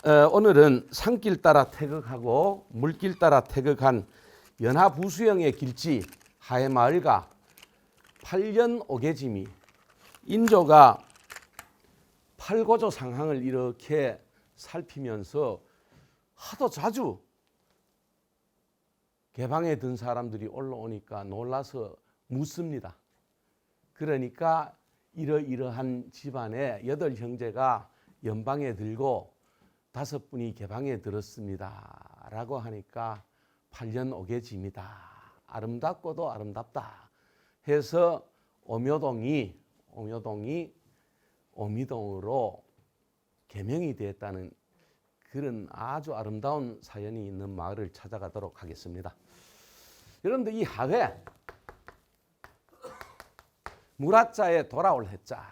오늘은 산길 따라 태극하고 물길 따라 태극한 연하부수형의 길지 하회마을과 8년 오개지미 인조가 팔고조 상황을 이렇게 살피면서 하도 자주 개방에 든 사람들이 올라오니까 놀라서 묻습니다. 그러니까 이러이러한 집안의 8형제가 연방에 들고 5분이 개방에 들었습니다 라고 하니까 8년 오개지입니다. 아름답고도 아름답다 해서 오묘동이 오미동으로 개명이 되었다는 그런 아주 아름다운 사연이 있는 마을을 찾아가도록 하겠습니다. 여러분들 이 하회 물하자에 돌아올 해자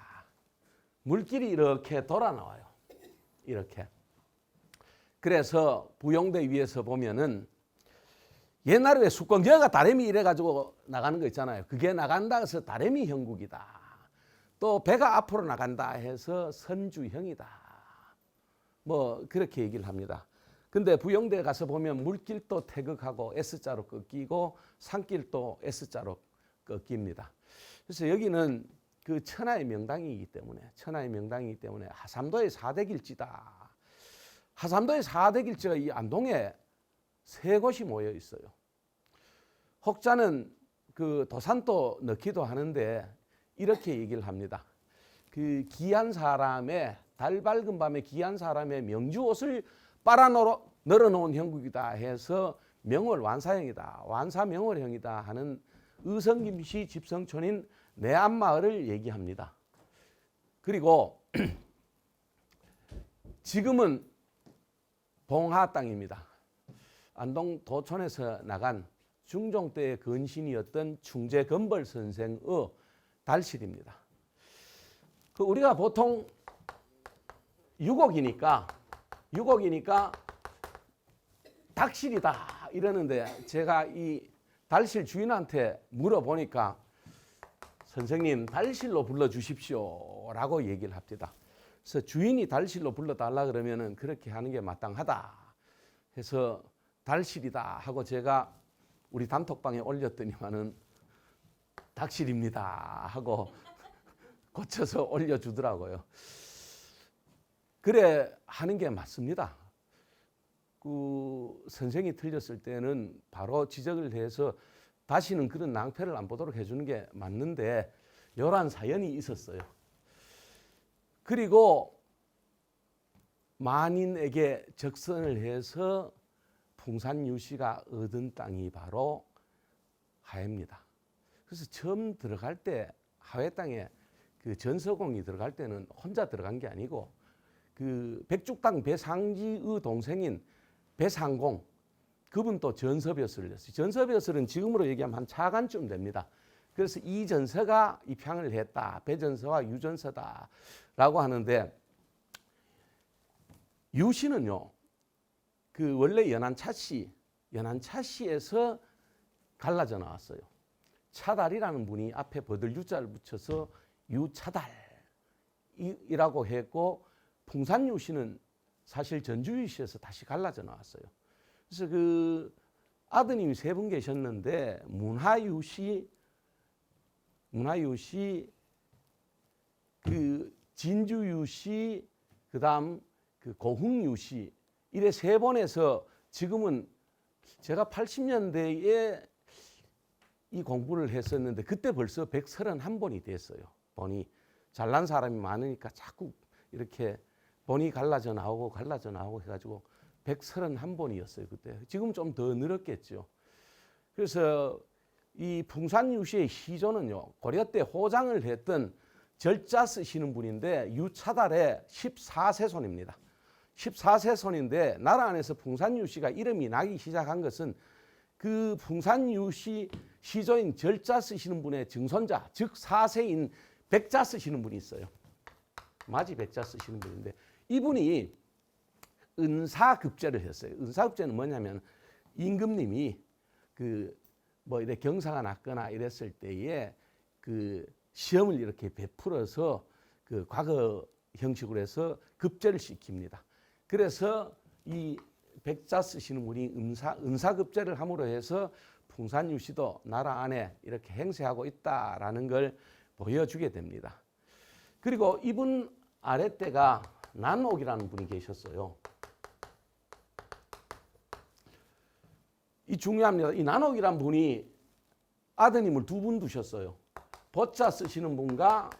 물길이 이렇게 돌아 나와요. 이렇게. 그래서 부용대 위에서 보면은 옛날에 왜 숙공제가 다래미 이래가지고 나가는 거 있잖아요. 그게 나간다 해서 다래미 형국이다. 또 배가 앞으로 나간다 해서 선주형이다. 뭐 그렇게 얘기를 합니다. 근데 부용대에 가서 보면 물길도 태극하고 S자로 꺾이고 산길도 S자로 꺾입니다. 그래서 여기는 그 천하의 명당이기 때문에 하삼도의 4대 길지다. 하삼도의 4대 길지가 이 안동에 3곳이 모여 있어요. 혹자는 그 도산도 넣기도 하는데 이렇게 얘기를 합니다. 그 귀한 사람의 달 밝은 밤에 귀한 사람의 명주 옷을 빨아 널어놓은 형국이다 해서 명월 완사형이다. 완사명월형이다 하는 의성김씨 집성촌인 내안마을을 얘기합니다. 그리고 지금은 봉하 땅입니다. 안동 도촌에서 나간 중종 때의 근신이었던 충재건벌 선생의 달실입니다. 그 우리가 보통 6억이니까 닭실이다 이러는데 제가 이 달실 주인한테 물어보니까 선생님 달실로 불러주십시오 라고 얘기를 합니다. 그래서 주인이 달실로 불러달라 그러면은 그렇게 하는 게 마땅하다 해서 달실이다 하고 제가 우리 단톡방에 올렸더니만은 닭실입니다 하고 고쳐서 올려주더라고요. 그래 하는 게 맞습니다. 그 선생이 틀렸을 때는 바로 지적을 해서 다시는 그런 낭패를 안 보도록 해주는 게 맞는데 이러한 사연이 있었어요. 그리고 만인에게 적선을 해서 풍산유씨가 얻은 땅이 바로 하회입니다. 그래서 처음 들어갈 때 하회 땅에 그 전서공이 들어갈 때는 혼자 들어간 게 아니고 그 백죽당 배상지의 동생인 배상공 그분도 전서벼슬을 했어요. 전서벼슬은 지금으로 얘기하면 한 차관쯤 됩니다. 그래서 이 전서가 입향을 했다. 배전서와 유전서다라고 하는데 유씨는요. 그 원래 연안차씨에서 갈라져 나왔어요. 차달이라는 분이 앞에 버들 유자를 붙여서 유차달이라고 했고 풍산유씨는 사실 전주유씨에서 다시 갈라져 나왔어요. 그래서 그 아드님이 3분 계셨는데 문하유씨, 그 진주유씨, 그다음 그 고흥유씨 이래 3번에서 지금은 제가 80년대에 이 공부를 했었는데 그때 벌써 131번이 됐어요. 본이 잘난 사람이 많으니까 자꾸 이렇게 본이 갈라져 나오고 해가지고 131번이었어요 그때. 지금 좀 더 늘었겠죠. 그래서 이 풍산유씨의 시조는요 고려 때 호장을 했던 절자 쓰시는 분인데 유차달의 14세손입니다. 14세손인데 나라 안에서 풍산유씨가 이름이 나기 시작한 것은 그 풍산유씨 시조인 절자 쓰시는 분의 증손자 즉 4세인 백자 쓰시는 분이 있어요. 마지 백자 쓰시는 분인데 이분이 은사급제를 했어요. 은사급제는 뭐냐면 임금님이 그 뭐 이렇게 경사가 났거나 이랬을 때에 그 시험을 이렇게 베풀어서 그 과거 형식으로 해서 급제를 시킵니다. 그래서 이 백자 쓰시는 분이 은사급제를 함으로 해서 풍산유시도 나라 안에 이렇게 행세하고 있다라는 걸 보여주게 됩니다. 그리고 이분 아랫대가 난옥이라는 분이 계셨어요. 이 중요합니다. 이 난옥이라는 분이 아드님을 두 분 두셨어요. 버자 쓰시는 분과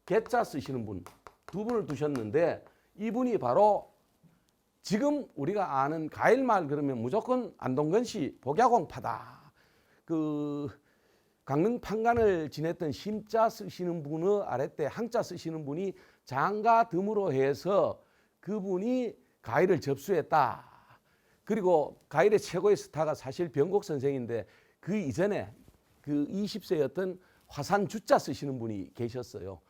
개자 쓰시는 분 두 분을 두셨는데 이분이 바로 지금 우리가 아는 가일말 그러면 무조건 안동건 씨 복야공파다. 그 강릉 판관을 지냈던 심자 쓰시는 분의 아랫대 항자 쓰시는 분이 장가 듬으로 해서 그분이 가일을 접수했다. 그리고 가일의 최고의 스타가 사실 병곡 선생인데 그 이전에 그 20세였던 화산 주자 쓰시는 분이 계셨어요.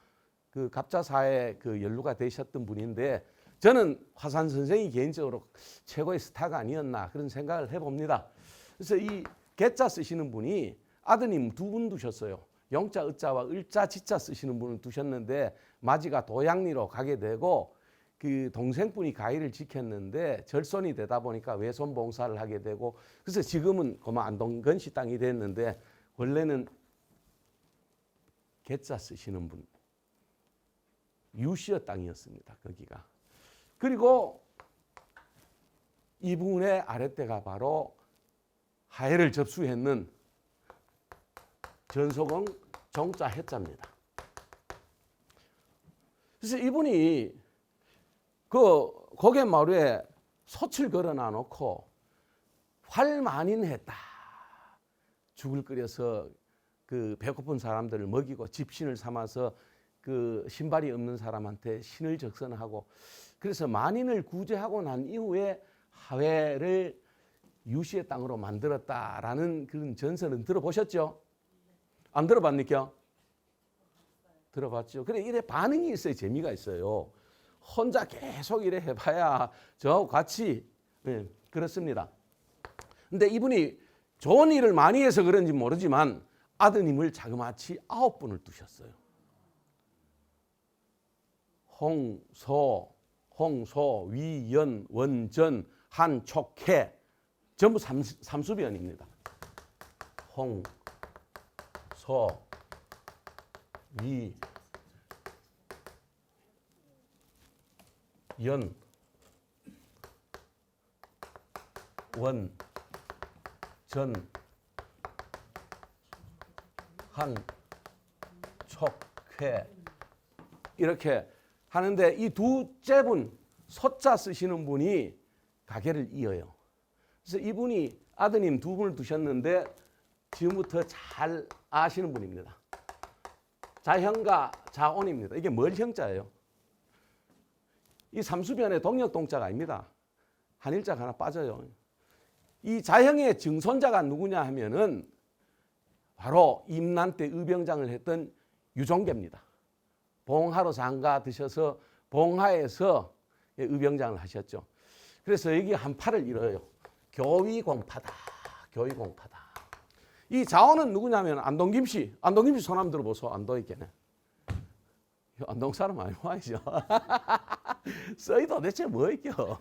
그 갑자사에 그 연루가 되셨던 분인데 저는 화산 선생이 개인적으로 최고의 스타가 아니었나 그런 생각을 해봅니다. 그래서 이 개자 쓰시는 분이 아드님 두 분 두셨어요. 영자, 을자와 을자, 지자 쓰시는 분을 두셨는데 마지가 도양리로 가게 되고 그 동생분이 가위를 지켰는데 절손이 되다 보니까 외손 봉사를 하게 되고 그래서 지금은 고마 안동건시 땅이 됐는데 원래는 개자 쓰시는 분 유씨의 땅이었습니다. 거기가. 그리고 이분의 아랫대가 바로 하해를 접수했는 전소공 정자 해자입니다. 그래서 이분이 그 고갯마루에 솥을 걸어놔 놓고 활만인했다. 죽을 끓여서 그 배고픈 사람들을 먹이고 집신을 삼아서 그 신발이 없는 사람한테 신을 적선하고 그래서 만인을 구제하고 난 이후에 하회를 유씨의 땅으로 만들었다라는 그런 전설은 들어보셨죠? 안 들어봤니까? 들어봤죠. 그래 이래 반응이 있어야 재미가 있어요. 혼자 계속 이래 해봐야 저하고 같이 그렇습니다. 근데 이분이 좋은 일을 많이 해서 그런지 모르지만 아드님을 자그마치 9분을 두셨어요. 홍소, 위연, 원전, 한촉해 전부 삼수변입니다. 홍소, 위, 연, 원, 전, 한, 촉, 회 이렇게 하는데 이 두째 분 소자 쓰시는 분이 가계를 이어요. 그래서 이분이 아드님 두 분을 두셨는데 지금부터 잘 아시는 분입니다. 자형과 자온입니다. 이게 뭘 형자예요? 이 삼수변에 동력동자가 아닙니다. 한일자가 하나 빠져요. 이 자형의 증손자가 누구냐 하면은 바로 임난 때 의병장을 했던 유종계입니다. 봉하로 장가 드셔서 봉하에서 의병장을 하셨죠. 그래서 여기 한 팔을 잃어요. 교위공파다. 교위공파다. 이 자원은 누구냐면 안동김씨. 안동김씨 손함 들어보소. 안동이겠네. 안동 사람 많이 와야죠. 써이 도대체 뭐 있겨?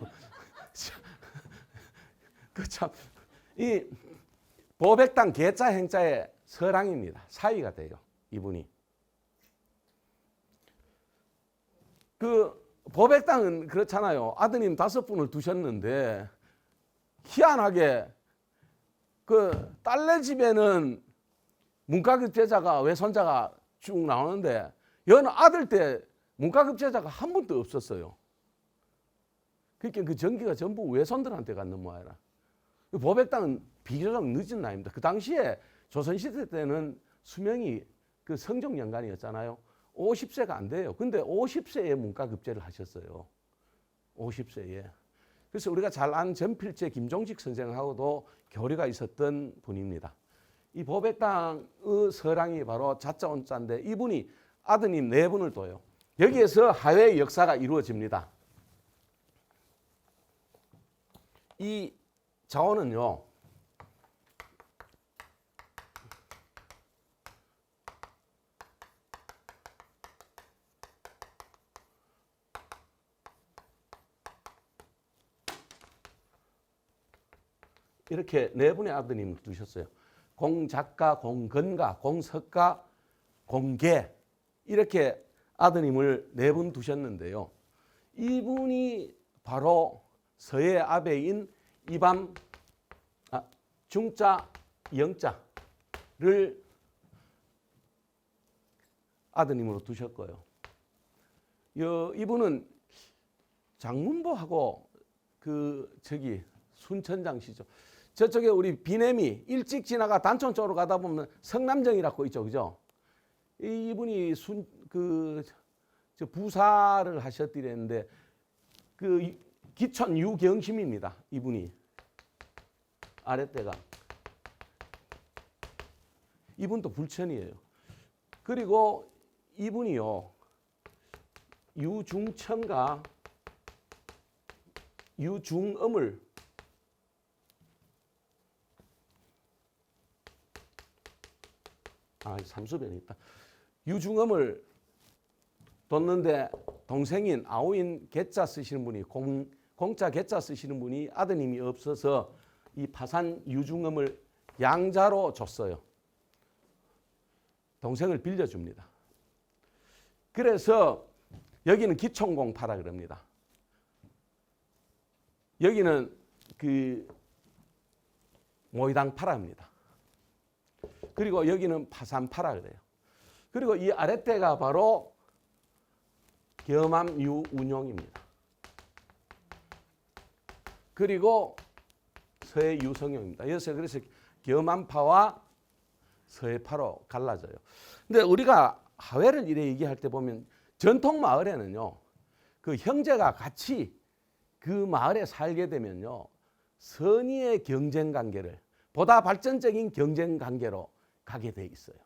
그 참 이 보백당 계자 행자의 서랑입니다. 사위가 돼요. 이분이. 그 보백당은 그렇잖아요. 아드님 5분을 두셨는데 희한하게 그 딸네 집에는 문과급제자가 외손자가 쭉 나오는데 여는 아들 때 문과급제자가 한 분도 없었어요. 그러니까 그 전기가 전부 외손들한테 갔는 모양이라. 보백당은 비교적 늦은 나이입니다. 그 당시에 조선시대 때는 수명이 그 성종연간이었잖아요. 50세가 안 돼요. 근데 50세에 문과급제를 하셨어요. 50세에. 그래서 우리가 잘 아는 전필제 김종식 선생하고도 교류가 있었던 분입니다. 이 보백당의 서랑이 바로 자자 온자인데 이분이 아드님 4분을 둬요. 여기에서 하회의 역사가 이루어집니다. 이 자원은요. 이렇게 네 분의 아드님을 두셨어요. 공작가, 공건가, 공석가, 공계 이렇게 아드님을 네 분 두셨는데요. 이분이 바로 서예 아베인 이밤 중자, 영자를 아드님으로 두셨고요. 이분은 장문보하고 순천장시죠. 저쪽에 우리 비내미 일찍 지나가 단촌 쪽으로 가다 보면 성남정이라고 있죠, 그죠? 이분이 부사를 하셨더랬는데 기촌 유경심입니다. 이분이 아랫대가 이분도 불천이에요. 그리고 이분이요 유중천과 유중엄을 삼수변이 있다. 유중엄을 뒀는데 동생인 아우인 개자 쓰시는 분이 공자 개자 쓰시는 분이 아드님이 없어서 이 파산 유중엄을 양자로 줬어요. 동생을 빌려줍니다. 그래서 여기는 기총공파라 그럽니다. 여기는 모이당파랍니다. 그리고 여기는 파산파라 그래요. 그리고 이 아랫대가 바로 겸암유운용입니다. 그리고 서해유성용입니다. 그래서 겸암파와 서해파로 갈라져요. 근데 우리가 하회를 이래 얘기할 때 보면 전통 마을에는요, 그 형제가 같이 그 마을에 살게 되면요, 선의의 경쟁 관계를 보다 발전적인 경쟁 관계로 가게 돼 있어요.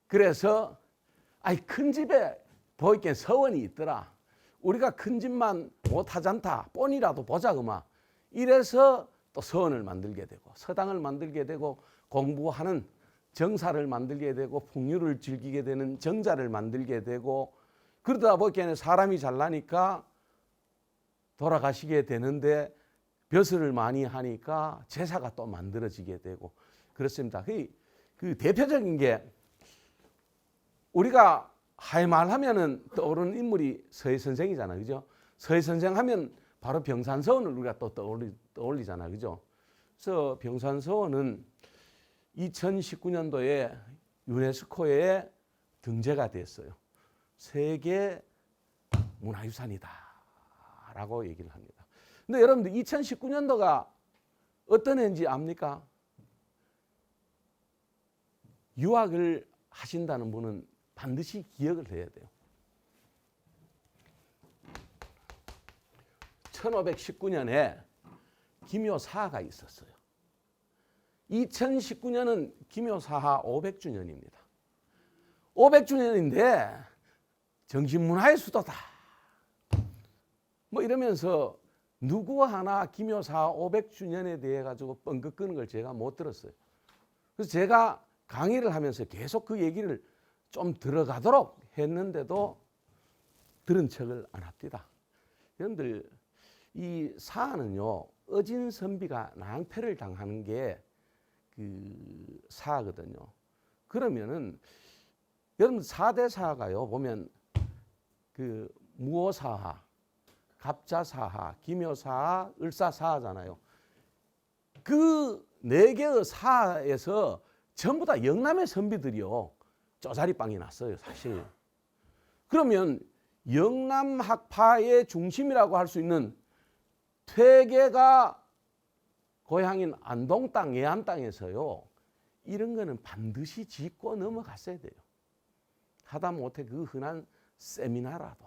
그래서 큰 집에 보이게 서원이 있더라. 우리가 큰 집만 못하잖다. 뻔이라도 보자 그마. 이래서 또 서원을 만들게 되고 서당을 만들게 되고 공부하는 정사를 만들게 되고 풍류를 즐기게 되는 정자를 만들게 되고 그러다 보니까 사람이 잘나니까 돌아가시게 되는데 벼슬을 많이 하니까 제사가 또 만들어지게 되고 그렇습니다. 그 대표적인 게 우리가 하회마을 하면은 떠오르는 인물이 서해 선생이잖아요, 그죠? 서해 선생 하면 바로 병산서원을 우리가 또 떠올리잖아요, 그죠? 그래서 병산서원은 2019년도에 유네스코에 등재가 됐어요. 세계 문화유산이다라고 얘기를 합니다. 근데 여러분들 2019년도가 어떤 해인지 압니까? 유학을 하신다는 분은 반드시 기억을 해야 돼요. 1519년에 김효사가 있었어요. 2019년은 김효사하 500주년입니다. 500주년인데 정신문화의 수도다. 뭐 이러면서 누구 하나 김효사 500주년에 대해 가지고 뻥긋 끄는 걸 제가 못 들었어요. 그래서 제가 강의를 하면서 계속 그 얘기를 좀 들어가도록 했는데도 들은 척을 안 합니다. 여러분들 이 사안은요, 어진선비가 낭패를 당하는 게 그 사하거든요. 그러면은 여러분 4대 사하가요 보면 그 무오사하, 갑자사하, 기묘사하, 을사사하잖아요. 그 4개의 사하에서 전부 다 영남의 선비들이요 쪼자리빵이 났어요, 사실. 그러면 영남학파의 중심이라고 할 수 있는 퇴계가 고향인 안동 땅, 예안 땅에서요, 이런 거는 반드시 짚고 넘어갔어야 돼요. 하다못해 그 흔한 세미나라도.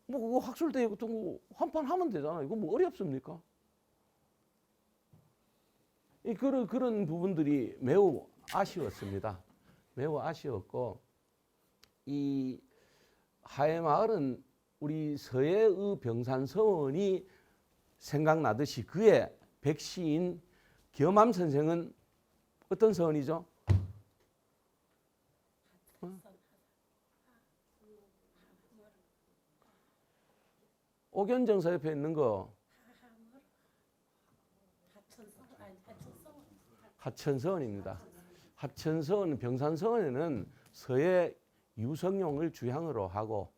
뭐 그거 학술대회 같은 거 한판 하면 되잖아요. 이거 뭐 어렵습니까? 그런 부분들이 매우 아쉬웠습니다. 매우 아쉬웠고, 이 하회마을은 우리 서해의 병산서원이 생각나듯이 그의 백시인 겸암 선생은 어떤 서원이죠? 옥연정서 옆에 있는 거 하천서원입니다. 하천서원, 병산서원에는 서해 유성룡을 주향으로 하고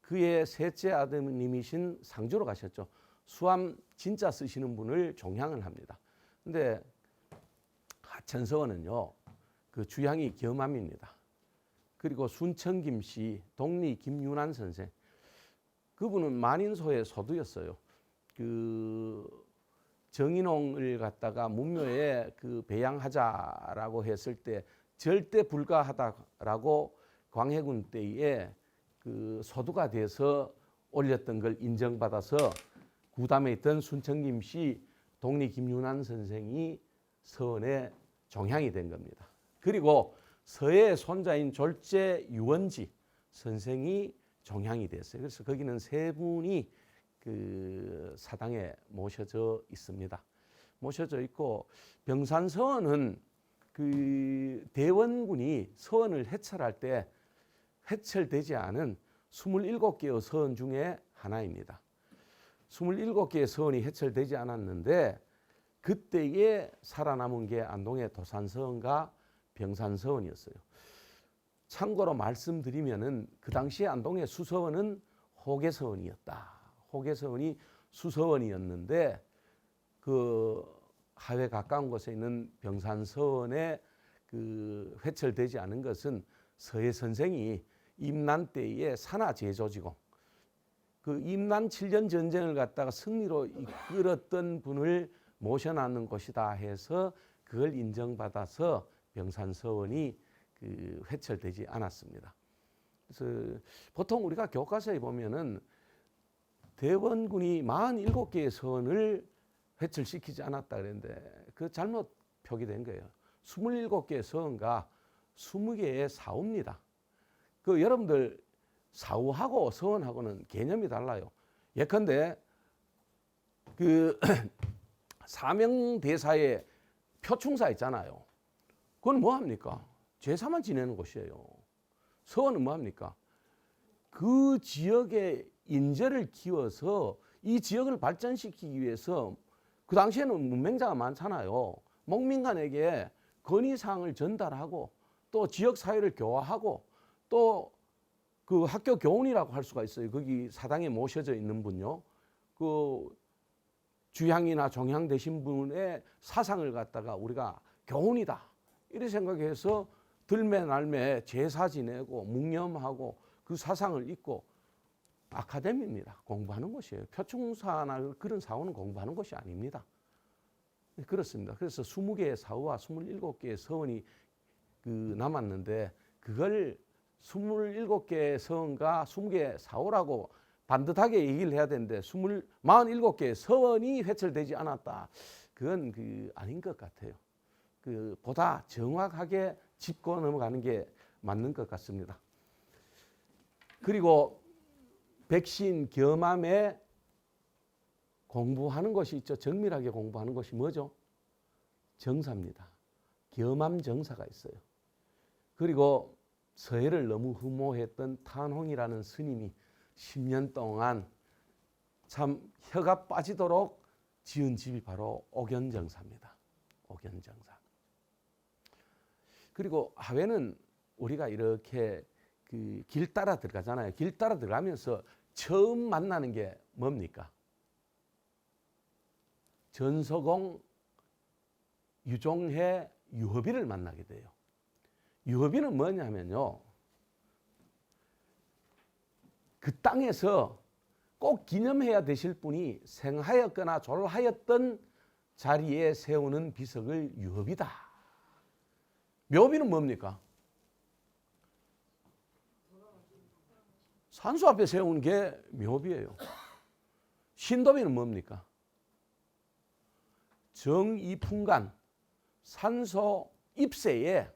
그의 셋째 아드님이신 상주로 가셨죠. 수암 진짜 쓰시는 분을 종향을 합니다. 근데 하천서원은요, 그 주향이 겸암입니다. 그리고 순천김씨, 독리 김윤환 선생, 그분은 만인소의 소두였어요. 그 정인홍을 갖다가 문묘에 그 배양하자라고 했을 때 절대 불가하다라고 광해군 때에 그 소두가 돼서 올렸던 걸 인정받아서 구담에 있던 순천김씨, 독리 김윤환 선생이 서원에 종향이 된 겁니다. 그리고 서해의 손자인 졸제 유원지 선생이 종향이 됐어요. 그래서 거기는 세 분이 그 사당에 모셔져 있습니다. 모셔져 있고 병산서원은 그 대원군이 서원을 해철할 때 해철되지 않은 27개의 서원 중에 하나입니다. 27개의 서원이 해철되지 않았는데 그때에 살아남은 게 안동의 도산서원과 병산서원이었어요. 참고로 말씀드리면은 그 당시에 안동의 수서원은 호계서원이었다. 호계서원이 수서원이었는데 그 하회 가까운 곳에 있는 병산서원에 그 회철되지 않은 것은 서해 선생이 임난 때에 산하 제조지공, 그 임난 7년 전쟁을 갖다가 승리로 이끌었던 분을 모셔놨는 곳이다 해서 그걸 인정받아서 병산서원이 그 회철되지 않았습니다. 그래서 보통 우리가 교과서에 보면은 대원군이 47개의 서원을 회철시키지 않았다 그랬는데 그 잘못 표기된 거예요. 27개의 서원과 20개의 사우입니다. 그 여러분들 사우하고 서원하고는 개념이 달라요. 예컨대 그 사명대사의 표충사 있잖아요. 그건 뭐 합니까? 제사만 지내는 곳이에요. 서원은 뭐 합니까? 그 지역의 인재를 키워서 이 지역을 발전시키기 위해서 그 당시에는 문맹자가 많잖아요. 목민간에게 건의사항을 전달하고 또 지역사회를 교화하고 또 그 학교 교훈이라고 할 수가 있어요. 거기 사당에 모셔져 있는 분요. 그 주향이나 종향 되신 분의 사상을 갖다가 우리가 교훈이다. 이렇게 생각해서 들매 날매 제사 지내고 묵념하고 그 사상을 읽고 아카데미입니다. 공부하는 곳이에요. 표충사나 그런 사원은 공부하는 곳이 아닙니다. 그렇습니다. 그래서 20개의 사후와 27개의 서원이 그 남았는데 그걸 27개의 서원과 20개의 사후라고 반듯하게 얘기를 해야 되는데 47개의 서원이 회철되지 않았다. 그건 그 아닌 것 같아요. 그 보다 정확하게 짚고 넘어가는 게 맞는 것 같습니다. 그리고 백신 겸암에 공부하는 것이 있죠. 정밀하게 공부하는 것이 뭐죠? 정사입니다. 겸암 정사가 있어요. 그리고 서해를 너무 흠모했던 탄홍이라는 스님이 10년 동안 참 혀가 빠지도록 지은 집이 바로 옥연정사입니다. 옥연정사. 그리고 하회는 우리가 이렇게 그 길 따라 들어가잖아요. 길 따라 들어가면서 처음 만나는 게 뭡니까? 전서공, 유종해, 유허비를 만나게 돼요. 유허비는 뭐냐면요. 그 땅에서 꼭 기념해야 되실 분이 생하였거나 졸하였던 자리에 세우는 비석을 유허비다. 묘비는 뭡니까? 산소 앞에 세우는 게 묘비예요. 신도비는 뭡니까? 정이풍간, 산소 입세에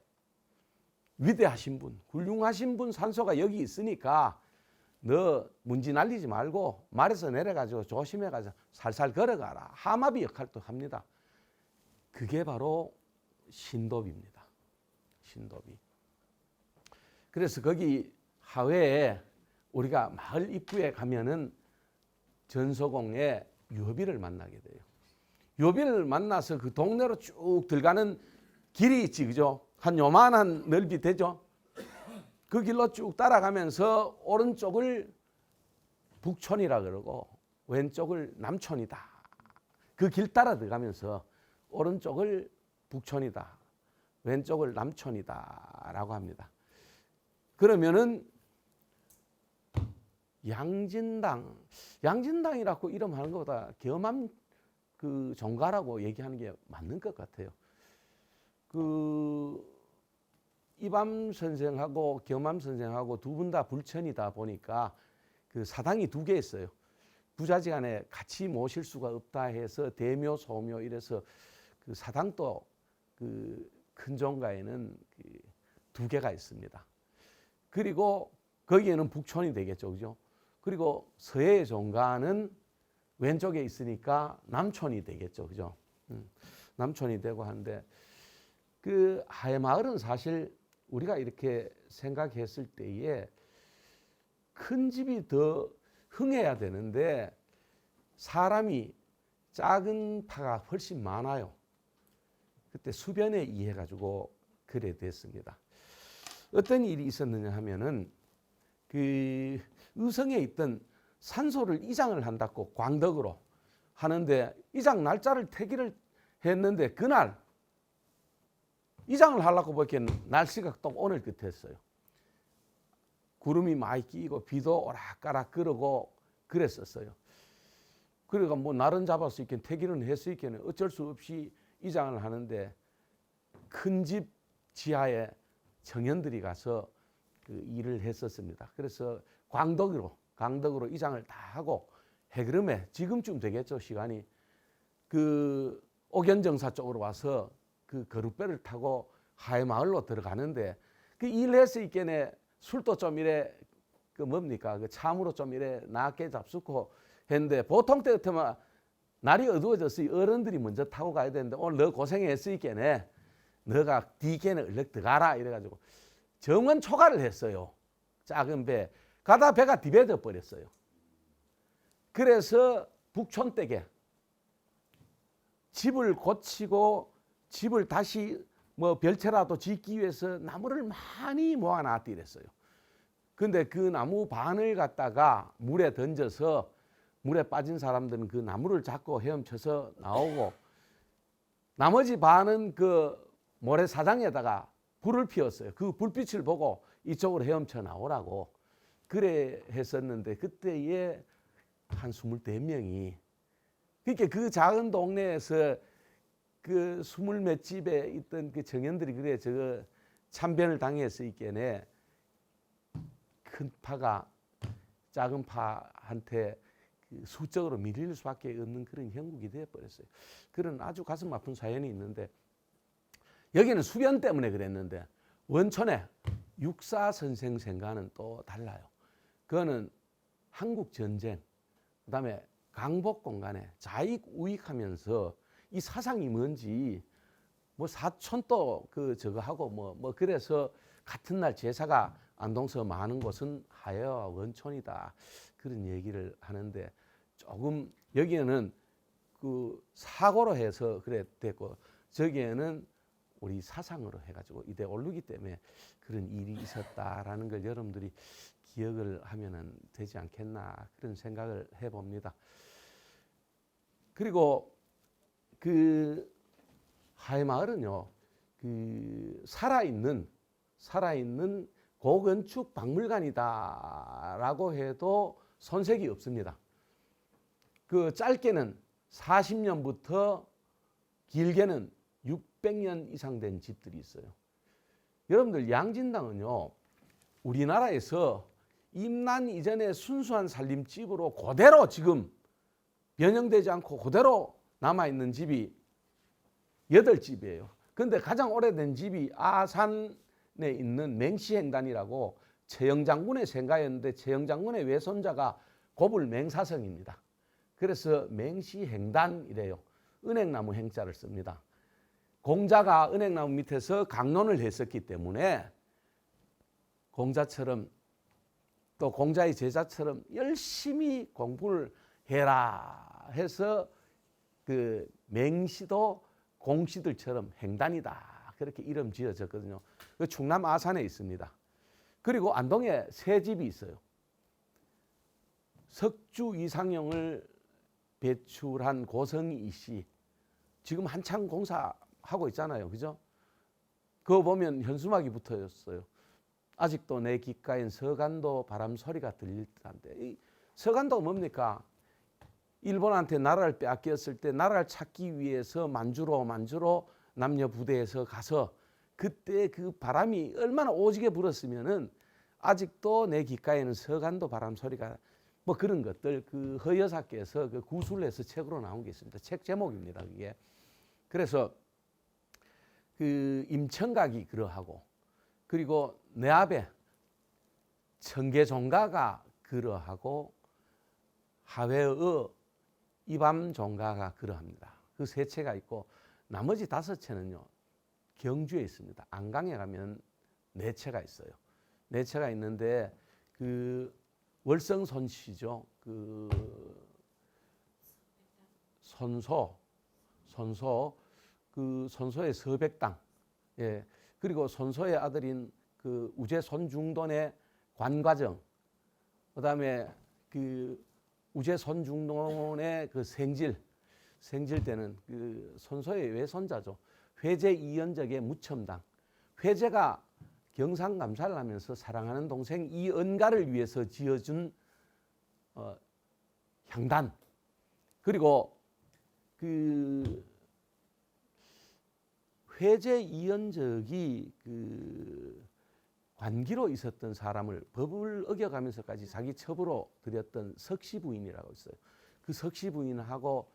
위대하신 분, 훌륭하신 분 산소가 여기 있으니까 너 문지 날리지 말고 말에서 내려가지고 조심해가지고 살살 걸어가라. 하마비 역할도 합니다. 그게 바로 신도비입니다. 신도비. 그래서 거기 하회에 우리가 마을 입구에 가면은 전서공의 유허비를 만나게 돼요. 유허비를 만나서 그 동네로 쭉 들어가는 길이 있지, 그죠? 한 요만한 넓이 되죠? 그 길로 쭉 따라가면서 오른쪽을 북촌이라 그러고 왼쪽을 남촌이다. 그 길 따라 들어가면서 오른쪽을 북촌이다. 왼쪽을 남촌이다. 라고 합니다. 그러면은 양진당이라고 이름하는 것보다 겸암 그 종가라고 얘기하는 게 맞는 것 같아요. 그 이밤 선생하고 겸암 선생하고 두 분 다 불천이다 보니까 그 사당이 두 개 있어요. 부자지간에 같이 모실 수가 없다 해서 대묘, 소묘 이래서 그 사당도 그 큰 종가에는 두 개가 있습니다. 그리고 거기에는 북촌이 되겠죠, 그죠? 그리고 서해의 종가는 왼쪽에 있으니까 남촌이 되겠죠, 그죠? 남촌이 되고 하는데 그 하회마을은 사실 우리가 이렇게 생각했을 때에 큰 집이 더 흥해야 되는데 사람이 작은 파가 훨씬 많아요. 그때 수변에 의해 가지고 그래 됐습니다. 어떤 일이 있었느냐 하면은 그 의성에 있던 산소를 이장을 한다고 광덕으로 하는데 이장 날짜를 태기를 했는데 그날 이장을 하려고 보니까 날씨가 또 오늘 끝했어요. 구름이 많이 끼고 비도 오락가락 그러고 그랬었어요. 그러니까 뭐 날은 잡을 수 있겠는 태기는 할 수 있겠는 어쩔 수 없이 이장을 하는데 큰 집 지하에 청년들이 가서 그 일을 했었습니다. 그래서 강덕으로 이장을 다 하고 해그름에 지금쯤 되겠죠, 시간이. 그 옥연정사 쪽으로 와서 그 거룻배를 타고 하회마을로 들어가는데 그 일했을 있겠네. 술도 좀 이래 그 뭡니까 그 참으로 좀 이래 낮게 잡수고 했는데 보통 때 같으면 날이 어두워졌으니 어른들이 먼저 타고 가야 되는데 오늘 너 고생했으니까 너가 뒤에는 얼른 들어가라 이래가지고 정원 초과를 했어요. 작은 배 가다 배가 디베져 버렸어요. 그래서 북촌댁에 집을 고치고 집을 다시 뭐 별채라도 짓기 위해서 나무를 많이 모아놨다 이랬어요. 근데 그 나무 반을 갖다가 물에 던져서 물에 빠진 사람들은 그 나무를 잡고 헤엄쳐서 나오고 나머지 반은 그 모래사장에다가 불을 피웠어요. 그 불빛을 보고 이쪽으로 헤엄쳐 나오라고 그래 했었는데 그때에 한 24명이 그러니까 그 작은 동네에서 그 20몇 집에 있던 그 청년들이 그래 저거 참변을 당해서 있겠네. 큰 파가 작은 파한테 수적으로 밀릴 수밖에 없는 그런 형국이 되어버렸어요. 그런 아주 가슴 아픈 사연이 있는데 여기는 수변 때문에 그랬는데 원촌에 육사선생 생가는 또 달라요. 그거는 한국전쟁 그다음에 강복공간에 자익우익하면서 이 사상이 뭔지 뭐 사촌도 그 저거 하고 뭐 그래서 같은 날 제사가 안동서 많은 곳은 하회와 원촌이다 그런 얘기를 하는데 조금 여기에는 그 사고로 해서 그래 됐고 저기에는 우리 사상으로 해가지고 이대 오르기 때문에 그런 일이 있었다라는 걸 여러분들이 기억을 하면은 되지 않겠나 그런 생각을 해봅니다. 그리고 그 하회마을은요, 그 살아있는 고건축 박물관이다라고 해도 손색이 없습니다. 그 짧게는 40년부터 길게는 600년 이상 된 집들이 있어요. 여러분들 양진당은요, 우리나라에서 임난 이전의 순수한 살림집으로 그대로 지금 변형되지 않고 그대로 남아있는 집이 8집이에요. 그런데 가장 오래된 집이 아산에 있는 맹시행단이라고 최영장군의 생가였는데 최영장군의 외손자가 고불 맹사성입니다. 그래서 맹시행단이래요. 은행나무 행자를 씁니다. 공자가 은행나무 밑에서 강론을 했었기 때문에 공자처럼 또 공자의 제자처럼 열심히 공부를 해라 해서 그 맹시도 공시들처럼 행단이다 그렇게 이름 지어졌거든요. 그 충남 아산에 있습니다. 그리고 안동에 세 집이 있어요. 석주 이상형을 배출한 고성이 씨 지금 한창 공사하고 있잖아요. 그죠? 그거 보면 현수막이 붙어있어요. 아직도 내 귓가엔 서간도 바람 소리가 들릴 듯한데, 이 서간도가 뭡니까? 일본한테 나라를 빼앗겼을 때 나라를 찾기 위해서 만주로 남녀 부대에서 가서 그때 그 바람이 얼마나 오지게 불었으면은 아직도 내 귓가에는 서간도 바람 소리가 뭐 그런 것들 그 허여사께서 그 구술을 해서 책으로 나온 게 있습니다. 책 제목입니다. 그게. 그래서 그 임청각이 그러하고 그리고 내 앞에 청계종가가 그러하고 하회의 이밤종가가 그러합니다. 그 세 채가 있고 나머지 다섯 채는요 경주에 있습니다. 안강에 가면 네 채가 있어요. 네 채가 있는데 그 월성손씨죠. 그 손소 그 손소의 서백당, 예 그리고 손소의 아들인 그 우제 손중돈의 관과정, 그다음에 그 우제 손중돈의 그 생질 때는 그 손소의 외손자죠. 회제 이연적의 무첨당. 회제가 경상감사를 하면서 사랑하는 동생 이은가를 위해서 지어준 향단. 그리고 그 회제 이연적이 그 관기로 있었던 사람을 법을 어겨가면서까지 자기 첩으로 들였던 석시부인이라고 있어요. 그 석시부인하고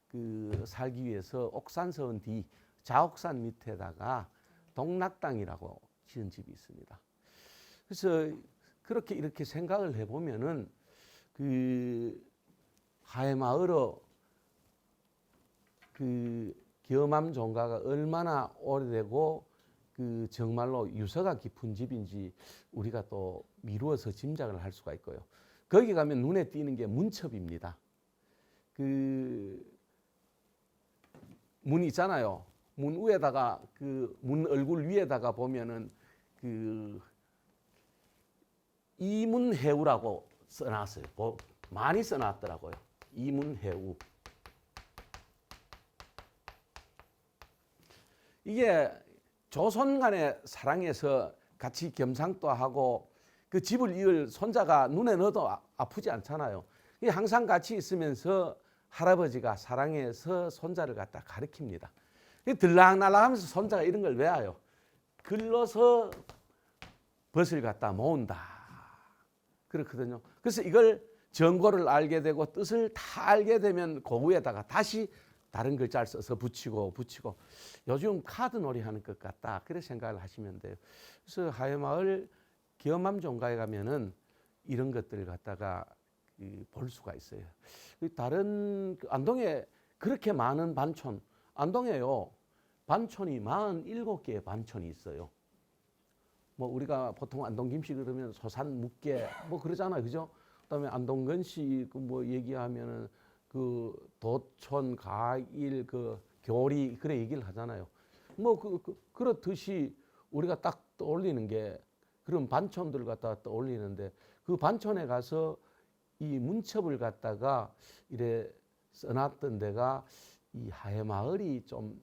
그 살기 위해서 옥산서원 뒤 자옥산 밑에다가 동락당이라고 지은 집이 있습니다. 그래서 그렇게 이렇게 생각을 해보면은 그 하회마을의 그 겸암종가가 얼마나 오래되고 그 정말로 유서가 깊은 집인지 우리가 또 미루어서 짐작을 할 수가 있고요. 거기 가면 눈에 띄는 게 문첩입니다. 그 문 있잖아요. 문 위에다가 그 문 얼굴 위에다가 보면은 그 이문해우라고 써놨어요. 많이 써놨더라고요. 이문해우. 이게 조선 간의 사랑에서 같이 겸상도 하고 그 집을 이을 손자가 눈에 넣어도 아프지 않잖아요. 항상 같이 있으면서 할아버지가 사랑해서 손자를 갖다 가르칩니다. 들락날락하면서 손자가 이런 걸 외워요. 글로서 벗을 갖다 모은다. 그렇거든요. 그래서 이걸 정고를 알게 되고 뜻을 다 알게 되면 그 위에다가 다시 다른 글자를 써서 붙이고 요즘 카드놀이 하는 것 같다. 그렇게 생각을 하시면 돼요. 그래서 하회마을 겸암종가에 가면은 이런 것들을 갖다가 볼 수가 있어요. 다른 안동에 그렇게 많은 반촌, 안동에요. 반촌이 47개의 반촌이 있어요. 뭐 우리가 보통 안동 김씨 그러면 소산 묵계 뭐 그러잖아요. 그죠? 그다음에 안동건씨 뭐 얘기하면은 그 도촌 가일 그 교리 그래 얘기를 하잖아요. 뭐 그렇듯이 우리가 딱 떠올리는 게 그런 반촌들 갖다 떠올리는데 그 반촌에 가서 이 문첩을 갖다가 이래 써놨던 데가 이 하회마을이 좀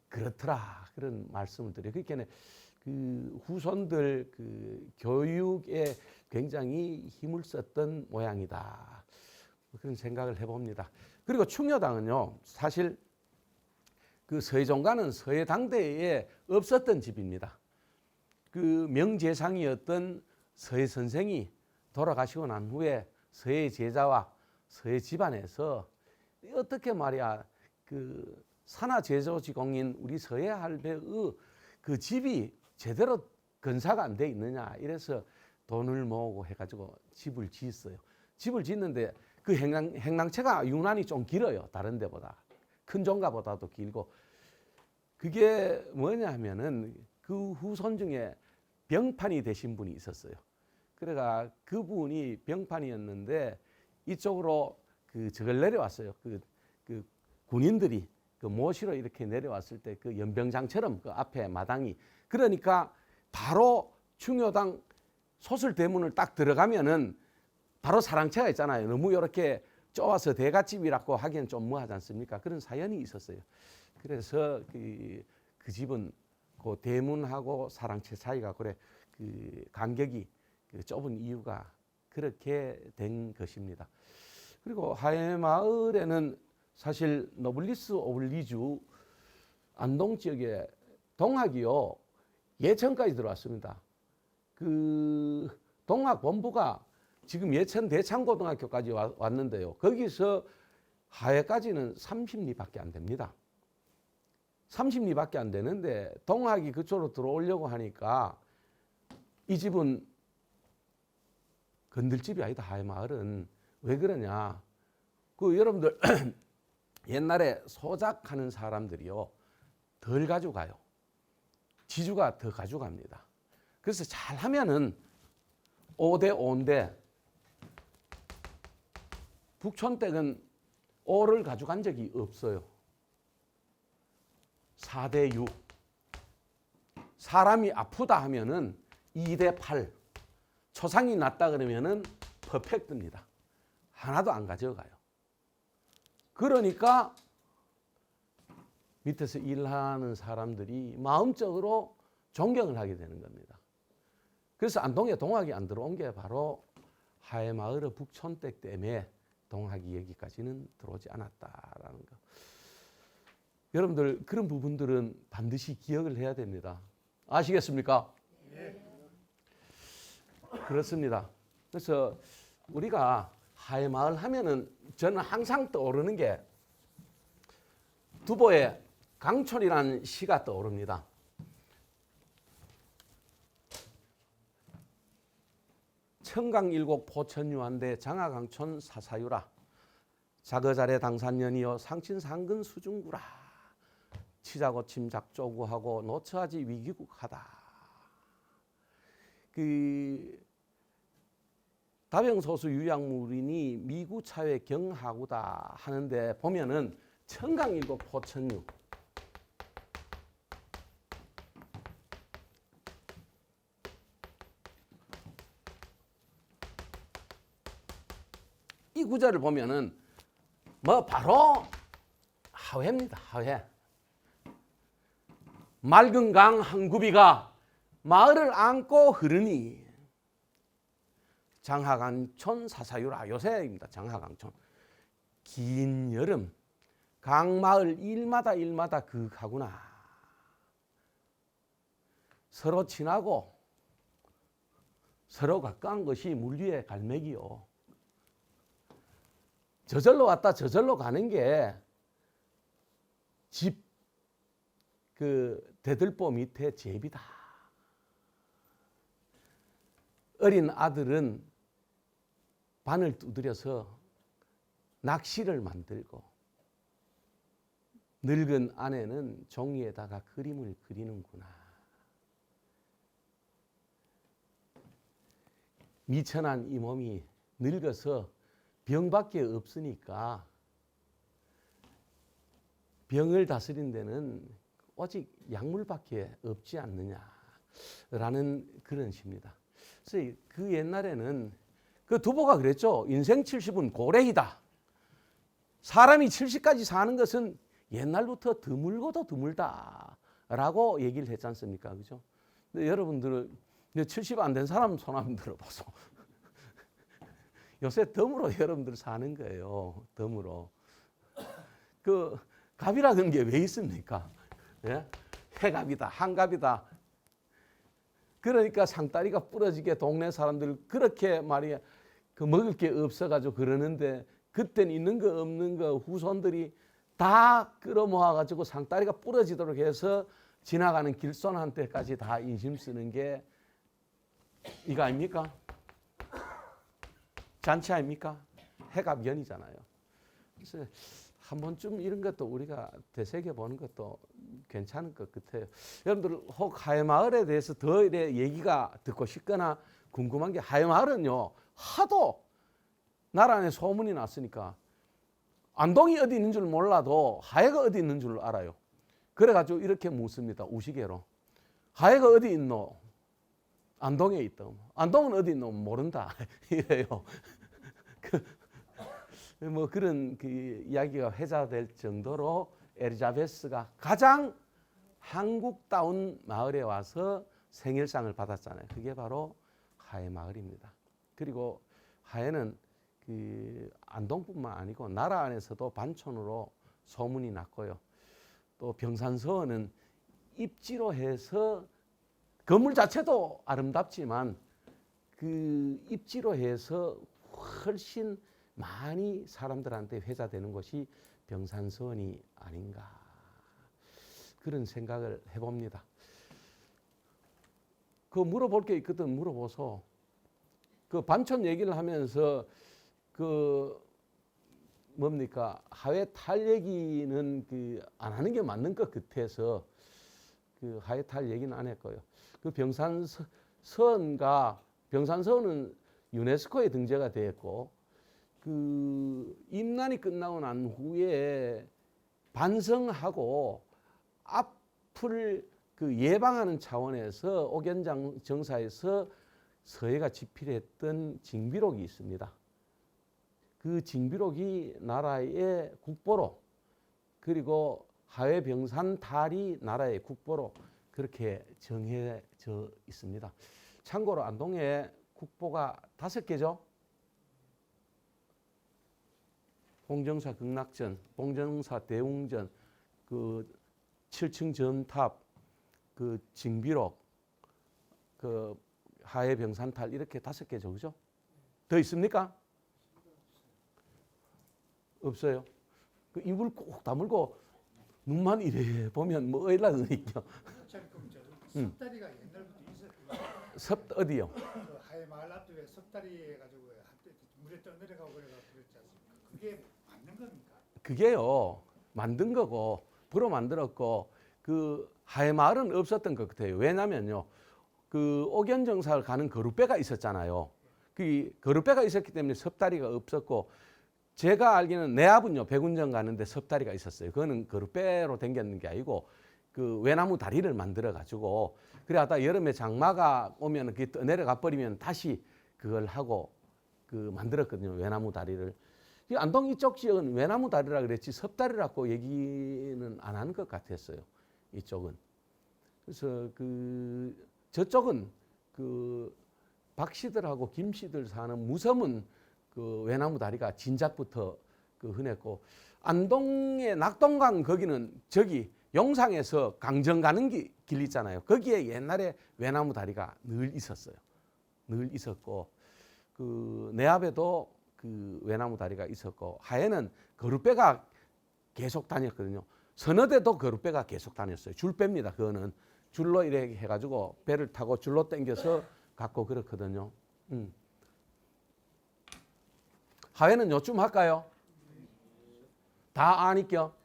그렇더라 그런 말씀을 드려요. 그러니까 그 후손들 그 교육에 굉장히 힘을 썼던 모양이다. 그런 생각을 해봅니다. 그리고 충효당은요, 사실 그 서해종가는 서해당대에 없었던 집입니다. 그 명재상이었던 서해 선생이 돌아가시고 난 후에 서해 제자와 서해 집안에서 어떻게 말이야 그 산하제조지공인 우리 서해 할배의 그 집이 제대로 건사가 안 돼 있느냐 이래서 돈을 모으고 해가지고 집을 지었어요. 집을 짓는데 그 행랑채가 유난히 좀 길어요. 다른 데보다. 큰 종가보다도 길고. 그게 뭐냐 하면은 그 후손 중에 병판이 되신 분이 있었어요. 그래가 그분이 병판이었는데 이쪽으로 그 저걸 내려왔어요. 그 군인들이 그 모시로 이렇게 내려왔을 때 그 연병장처럼 그 앞에 마당이, 그러니까 바로 중요당 소설 대문을 딱 들어가면은 바로 사랑채가 있잖아요. 너무 이렇게 좁아서 대갓집이라고 하기엔 좀 뭐하지 않습니까? 그런 사연이 있었어요. 그래서 그 집은 그 대문하고 사랑채 사이가 그래 그 간격이 그 좁은 이유가 그렇게 된 것입니다. 그리고 하회마을에는 사실 노블리스 오블리주 안동 지역에 동학이요 예천까지 들어왔습니다. 그 동학 본부가 지금 예천 대창고등학교까지 왔는데요. 거기서 하회까지는 30리밖에 안 됩니다. 30리밖에 안 되는데 동학이 그쪽으로 들어오려고 하니까 이 집은 건들집이 아니다. 하회마을은 왜 그러냐? 그 여러분들 옛날에 소작하는 사람들이요 덜 가져가요. 지주가 더 가져갑니다. 그래서 잘하면은 5대 5인데 북촌댁은 5를 가져간 적이 없어요. 4대 6. 사람이 아프다 하면은 2대 8. 초상이 났다 그러면은 퍼펙트입니다. 하나도 안 가져가요. 그러니까 밑에서 일하는 사람들이 마음적으로 존경을 하게 되는 겁니다. 그래서 안동에 동학이 안 들어온 게 바로 하회마을의 북촌댁 때문에 동학이 여기까지는 들어오지 않았다라는 거. 여러분들 그런 부분들은 반드시 기억을 해야 됩니다. 아시겠습니까? 네. 그렇습니다. 그래서 우리가 하회마을 하면은 저는 항상 떠오르는 게 두보의 강촌이라는 시가 떠오릅니다. 청강일곡 포천유한대 장하강촌 사사유라 자거자래 당산년이여 상친상근 수중구라 치자고침 작조구하고 노처하지 위기국하다. 그 다병소수 유약물이니 미구차회 경하구다 하는데 보면은 청강일곡 포천유 이 구절을 보면은 뭐 바로 하회입니다. 하회. 맑은 강 한 구비가 마을을 안고 흐르니 장하강촌 사사유라. 요새입니다. 장하강촌. 긴 여름 강마을 일마다 그하구나. 서로 친하고 서로 가까운 것이 물 위에 갈매기요. 저절로 왔다 저절로 가는 게 집 그 대들보 밑에 제비다. 어린 아들은 바늘 두드려서 낚시를 만들고 늙은 아내는 종이에다가 그림을 그리는구나. 미천한 이 몸이 늙어서 병밖에 없으니까 병을 다스린 데는 오직 약물밖에 없지 않느냐라는 그런 시입니다. 그래서 그 옛날에는 그 두보가 그랬죠. 인생 70은 고래이다. 사람이 70까지 사는 것은 옛날부터 드물고도 드물다라고 얘기를 했지 않습니까? 그죠? 근데 여러분들은 70 안 된 사람 손 한번 들어보소. 요새 덤으로 여러분들 사는 거예요. 덤으로. 그 갑이라는 게 왜 있습니까? 예? 해갑이다, 한갑이다. 그러니까 상다리가 부러지게 동네 사람들 그렇게 말이야 그 먹을 게 없어가지고 그러는데 그때는 있는 거 없는 거 후손들이 다 끌어모아가지고 상다리가 부러지도록 해서 지나가는 길손한테까지 다 인심 쓰는 게 이거 아닙니까? 잔치 아닙니까? 해갑연이잖아요. 그래서 한 번쯤 이런 것도 우리가 되새겨보는 것도 괜찮은 것 같아요. 여러분들 혹 하회마을에 대해서 더 이래 얘기가 듣고 싶거나 궁금한 게 하회마을은요 하도 나라 안에 소문이 났으니까 안동이 어디 있는 줄 몰라도 하회가 어디 있는 줄 알아요. 그래가지고 이렇게 묻습니다. 우시개로. 하회가 어디 있노? 안동에 있다. 안동은 어디 있노? 모른다. 이래요. 뭐 그런 그 이야기가 회자될 정도로 엘리자베스가 가장 한국다운 마을에 와서 생일상을 받았잖아요. 그게 바로 하회 마을입니다. 그리고 하회는 그 안동뿐만 아니고 나라 안에서도 반촌으로 소문이 났고요. 또 병산서원은 입지로 해서 건물 자체도 아름답지만 그 입지로 해서 훨씬 많이 사람들한테 회자되는 것이 병산서원이 아닌가 그런 생각을 해봅니다. 그 물어볼 게 있거든. 물어보소. 그 반촌 얘기를 하면서 그 뭡니까 하회 탈 얘기는 그 안 하는 게 맞는 것 같아서 그 하회 탈 얘기는 안 했고요. 그 병산서원과 병산서원은 유네스코에 등재가 되었고 그 임난이 끝나고 난 후에 반성하고 앞을 그 예방하는 차원에서 옥연장 정사에서 서해가 집필했던 징비록이 있습니다. 그 징비록이 나라의 국보로 그리고 하회 병산 탈이 나라의 국보로 그렇게 정해져 있습니다. 참고로 안동에 국보가 5개죠. 봉정사 극락전, 봉정사 대웅전, 그 7층 전탑, 그 징비록, 그 하회 병산탈 이렇게 5개죠, 그죠? 더 있습니까? 없어요. 그 입을 꼭 다물고 눈만 이래 보면 뭐 어일라는 있죠. 섭다리가 옛날부터 있었어요. 섭 어디요? 그 하회 마을 앞에 섭다리 해가지고 한때 물에 떠내려가고 그랬지 않습니까? 그게 맞는 겁니까? 그게요 만든 거고 불어 만들었고 그 하회 마을은 없었던 것 같아요. 왜냐면요 그 옥연정사를 가는 거룻배가 있었잖아요. 그 거룻배가 있었기 때문에 섭다리가 없었고 제가 알기는 내 앞은요 백운정 가는데 섭다리가 있었어요. 그거는 거룻배로 댕겼는 게 아니고 그 외나무 다리를 만들어 가지고 그래 하다 여름에 장마가 오면 그게 떠내려가 버리면 다시 그걸 하고 그 만들었거든요. 외나무 다리를. 이 안동 이쪽 지역은 외나무 다리라 그랬지 섭다리라고 얘기는 안 하는 것 같았어요. 이쪽은. 그래서 그 저쪽은 그 박씨들하고 김씨들 사는 무섬은 그 외나무 다리가 진작부터 그 흔했고 안동의 낙동강 거기는 저기 용상에서 강정 가는 길 있잖아요. 거기에 옛날에 외나무 다리가 늘 있었어요. 늘 있었고 그 내 앞에도 그 외나무 다리가 있었고 하회는 거룻배가 계속 다녔거든요. 선어대도 거룻배가 계속 다녔어요. 줄 뺍니다. 그거는 줄로 이렇게 해가지고 배를 타고 줄로 당겨서 갖고 그렇거든요. 하회는 요쯤 할까요? 다 아니껴?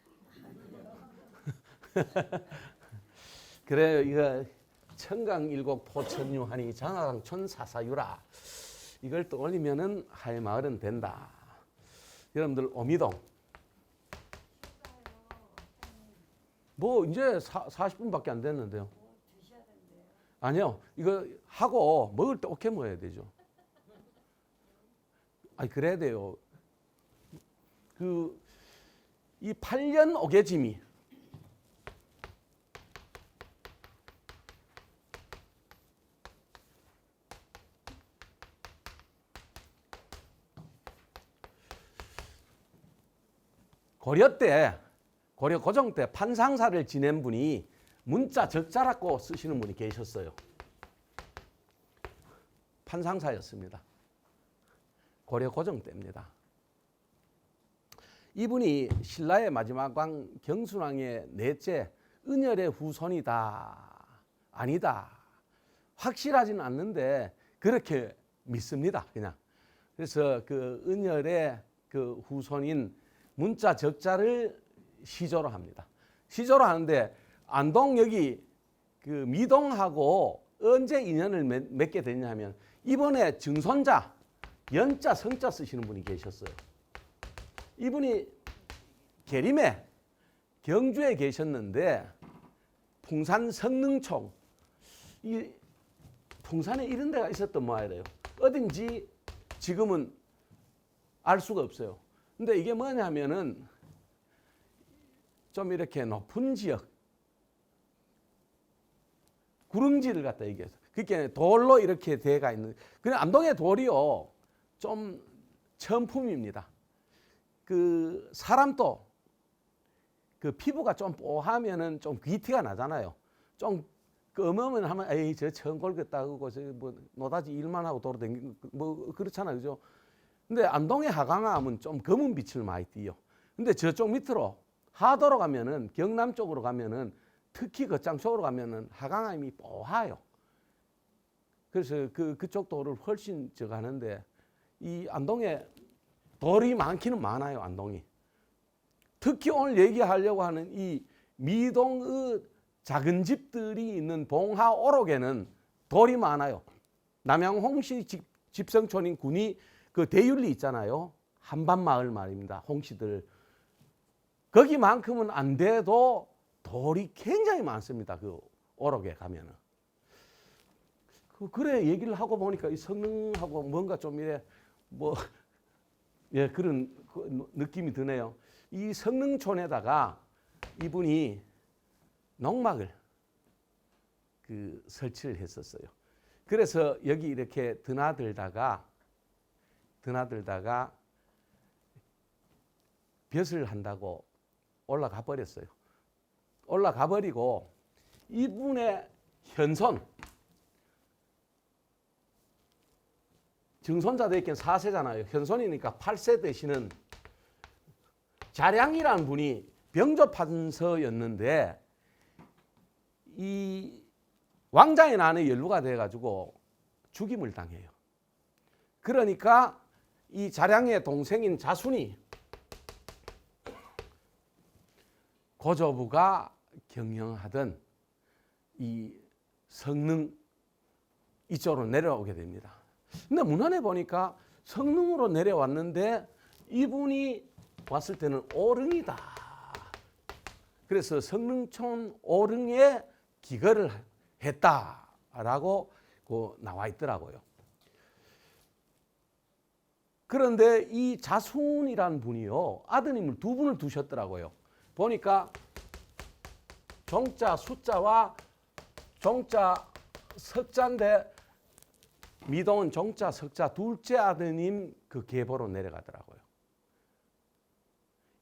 그래요. 이거 청강일곡 포천유하니 장하강 촌사사유라. 이걸 떠올리면은 하회 마을은 된다. 여러분들 오미동. 뭐 이제 40분밖에 안 됐는데요. 아니요. 이거 하고 먹을 때 오케이 먹어야 되죠. 아니 그래야 돼요. 그 이 8년 오개짐이 고려 때 고려 고종 때 판상사를 지낸 분이 문자 적자라고 쓰시는 분이 계셨어요. 판상사였습니다. 고려 고종 때입니다. 이분이 신라의 마지막 왕 경순왕의 넷째 은열의 후손이다. 아니다. 확실하지는 않는데 그렇게 믿습니다. 그냥. 그래서 그 은열의 그 후손인 문자 적자를 시조로 합니다. 시조로 하는데 안동 여기 그 미동하고 언제 인연을 맺게 됐냐면 이번에 증손자 연자 성자 쓰시는 분이 계셨어요. 이분이 계림에 경주에 계셨는데 풍산 성능총 이 풍산에 이런 데가 있었던 모양이래요. 어딘지 지금은 알 수가 없어요. 근데 이게 뭐냐면은 좀 이렇게 높은 지역 구릉지를 갖다 얘기해서 그게 돌로 이렇게 돼가 있는 그냥 안동의 돌이요 좀 천품입니다. 그 사람도 그 피부가 좀 뽀하면은 좀 귀티가 나잖아요. 좀 검으면 하면 에이 저 처음 걸겠다 그거 뭐 노다지 일만 하고 돌아다니는 뭐 그렇잖아요, 그죠? 근데 안동의 하강암은 좀 검은 빛을 많이 띠요. 근데 저쪽 밑으로 하도로 가면은 경남 쪽으로 가면은 특히 거창 쪽으로 가면은 하강암이 뽀하요. 그래서 그쪽 돌을 훨씬 저거 하는데 이 안동에 돌이 많기는 많아요, 안동이. 특히 오늘 얘기하려고 하는 이 미동의 작은 집들이 있는 봉하 오록에는 돌이 많아요. 남양 홍씨 집성촌인 군이 그 대윤리 있잖아요. 한반마을 말입니다. 홍씨들. 거기만큼은 안 돼도 돌이 굉장히 많습니다. 그 오록에 가면은. 그래 얘기를 하고 보니까 이 성능하고 뭔가 좀 이래 뭐 예 그런 느낌이 드네요. 이 성능촌에다가 이분이 농막을 그 설치를 했었어요. 그래서 여기 이렇게 드나들다가 벼슬을 한다고 올라가 버렸어요. 올라가 버리고 이분의 현손 증손자 되긴 4세잖아요. 현손이니까 8세 되시는 자량이라는 분이 병조판서였는데 이 왕자의 난에 연루가 돼가지고 죽임을 당해요. 그러니까 이 자량의 동생인 자순이 고조부가 경영하던 이 성능 이쪽으로 내려오게 됩니다. 근데 문헌에 보니까 성능으로 내려왔는데 이분이 왔을 때는 오릉이다. 그래서 성능촌 오릉에 기거를 했다라고 나와 있더라고요. 그런데 이 자순이라는 분이요 아드님을 두 분을 두셨더라고요. 보니까 종자 숫자와 종자 석자인데 미동은 종자 석자 둘째 아드님 그 계보로 내려가더라고요.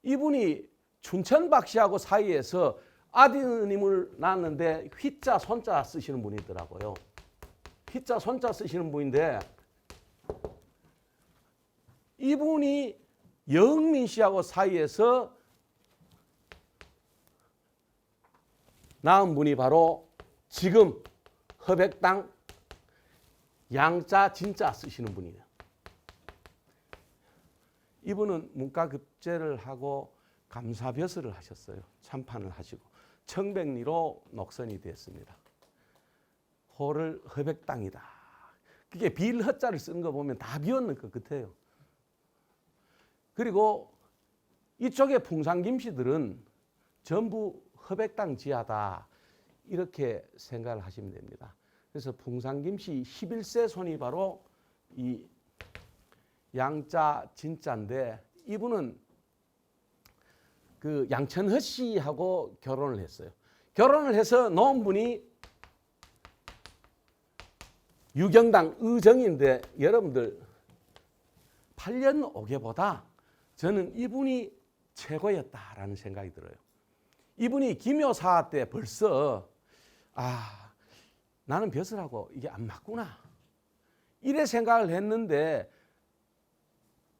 이분이 춘천박 씨하고 사이에서 아드님을 낳았는데 휘자 손자 쓰시는 분이더라고요. 휘자 손자 쓰시는 분인데 이분이 영민 씨하고 사이에서 낳은 분이 바로 지금 허백당 양자 진자 쓰시는 분이에요. 이분은 문과급제를 하고 감사벼슬을 하셨어요. 참판을 하시고 청백리로 녹선이 됐습니다. 호를 허백당이다. 그게 빌허자를 쓴 거 보면 다 비었는 것 같아요. 그리고 이쪽의 풍산김씨들은 전부 허백당 지하다 이렇게 생각을 하시면 됩니다. 그래서 풍산김씨 11세 손이 바로 이 양자 진자인데 이분은 그 양천허 씨하고 결혼을 했어요. 결혼을 해서 놓은 분이 유경당 의정인데 여러분들 8년 5개보다 저는 이분이 최고였다라는 생각이 들어요. 이분이 기묘사 때 벌써 나는 벼슬하고 이게 안 맞구나 이래 생각을 했는데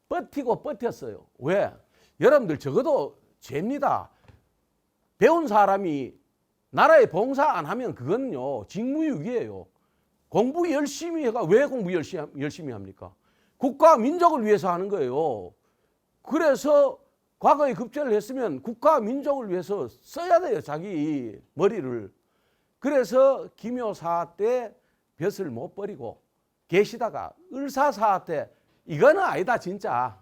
버티고 버텼어요. 왜? 여러분들 적어도 죄입니다. 배운 사람이 나라에 봉사 안 하면 그건요 직무유기예요. 공부 열심히 해가 왜 공부 열심히 합니까? 국가 민족을 위해서 하는 거예요. 그래서 과거에 급제를 했으면 국가 민족을 위해서 써야 돼요. 자기 머리를. 그래서 기묘사 때 벼슬 못 버리고 계시다가 을사사 때 이거는 아니다 진짜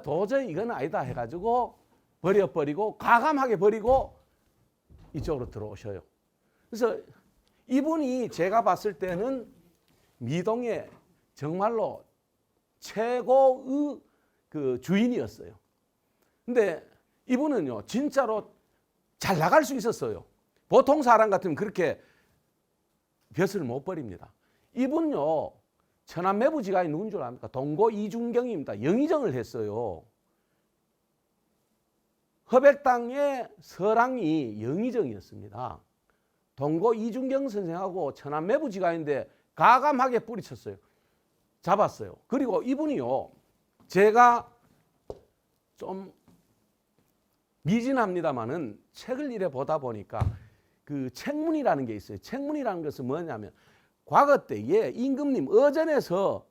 도저히 이거는 아니다 해가지고 버려버리고 과감하게 버리고 이쪽으로 들어오셔요. 그래서 이분이 제가 봤을 때는 미동의 정말로 최고의 그 주인이었어요. 근데 이분은요, 진짜로 잘 나갈 수 있었어요. 보통 사람 같으면 그렇게 벼슬을 못 버립니다. 이분요, 천안매부지간이 누군 줄 압니까? 동고 이중경입니다. 영의정을 했어요. 허백당의 서랑이 영의정이었습니다. 동고 이중경 선생하고 천안매부지간인데 가감하게 뿌리쳤어요. 잡았어요. 그리고 이분이요, 제가 좀 미진합니다만은 책을 이래 보다 보니까 그 책문이라는 게 있어요. 책문이라는 것은 뭐냐면 과거 때에 임금님 어전에서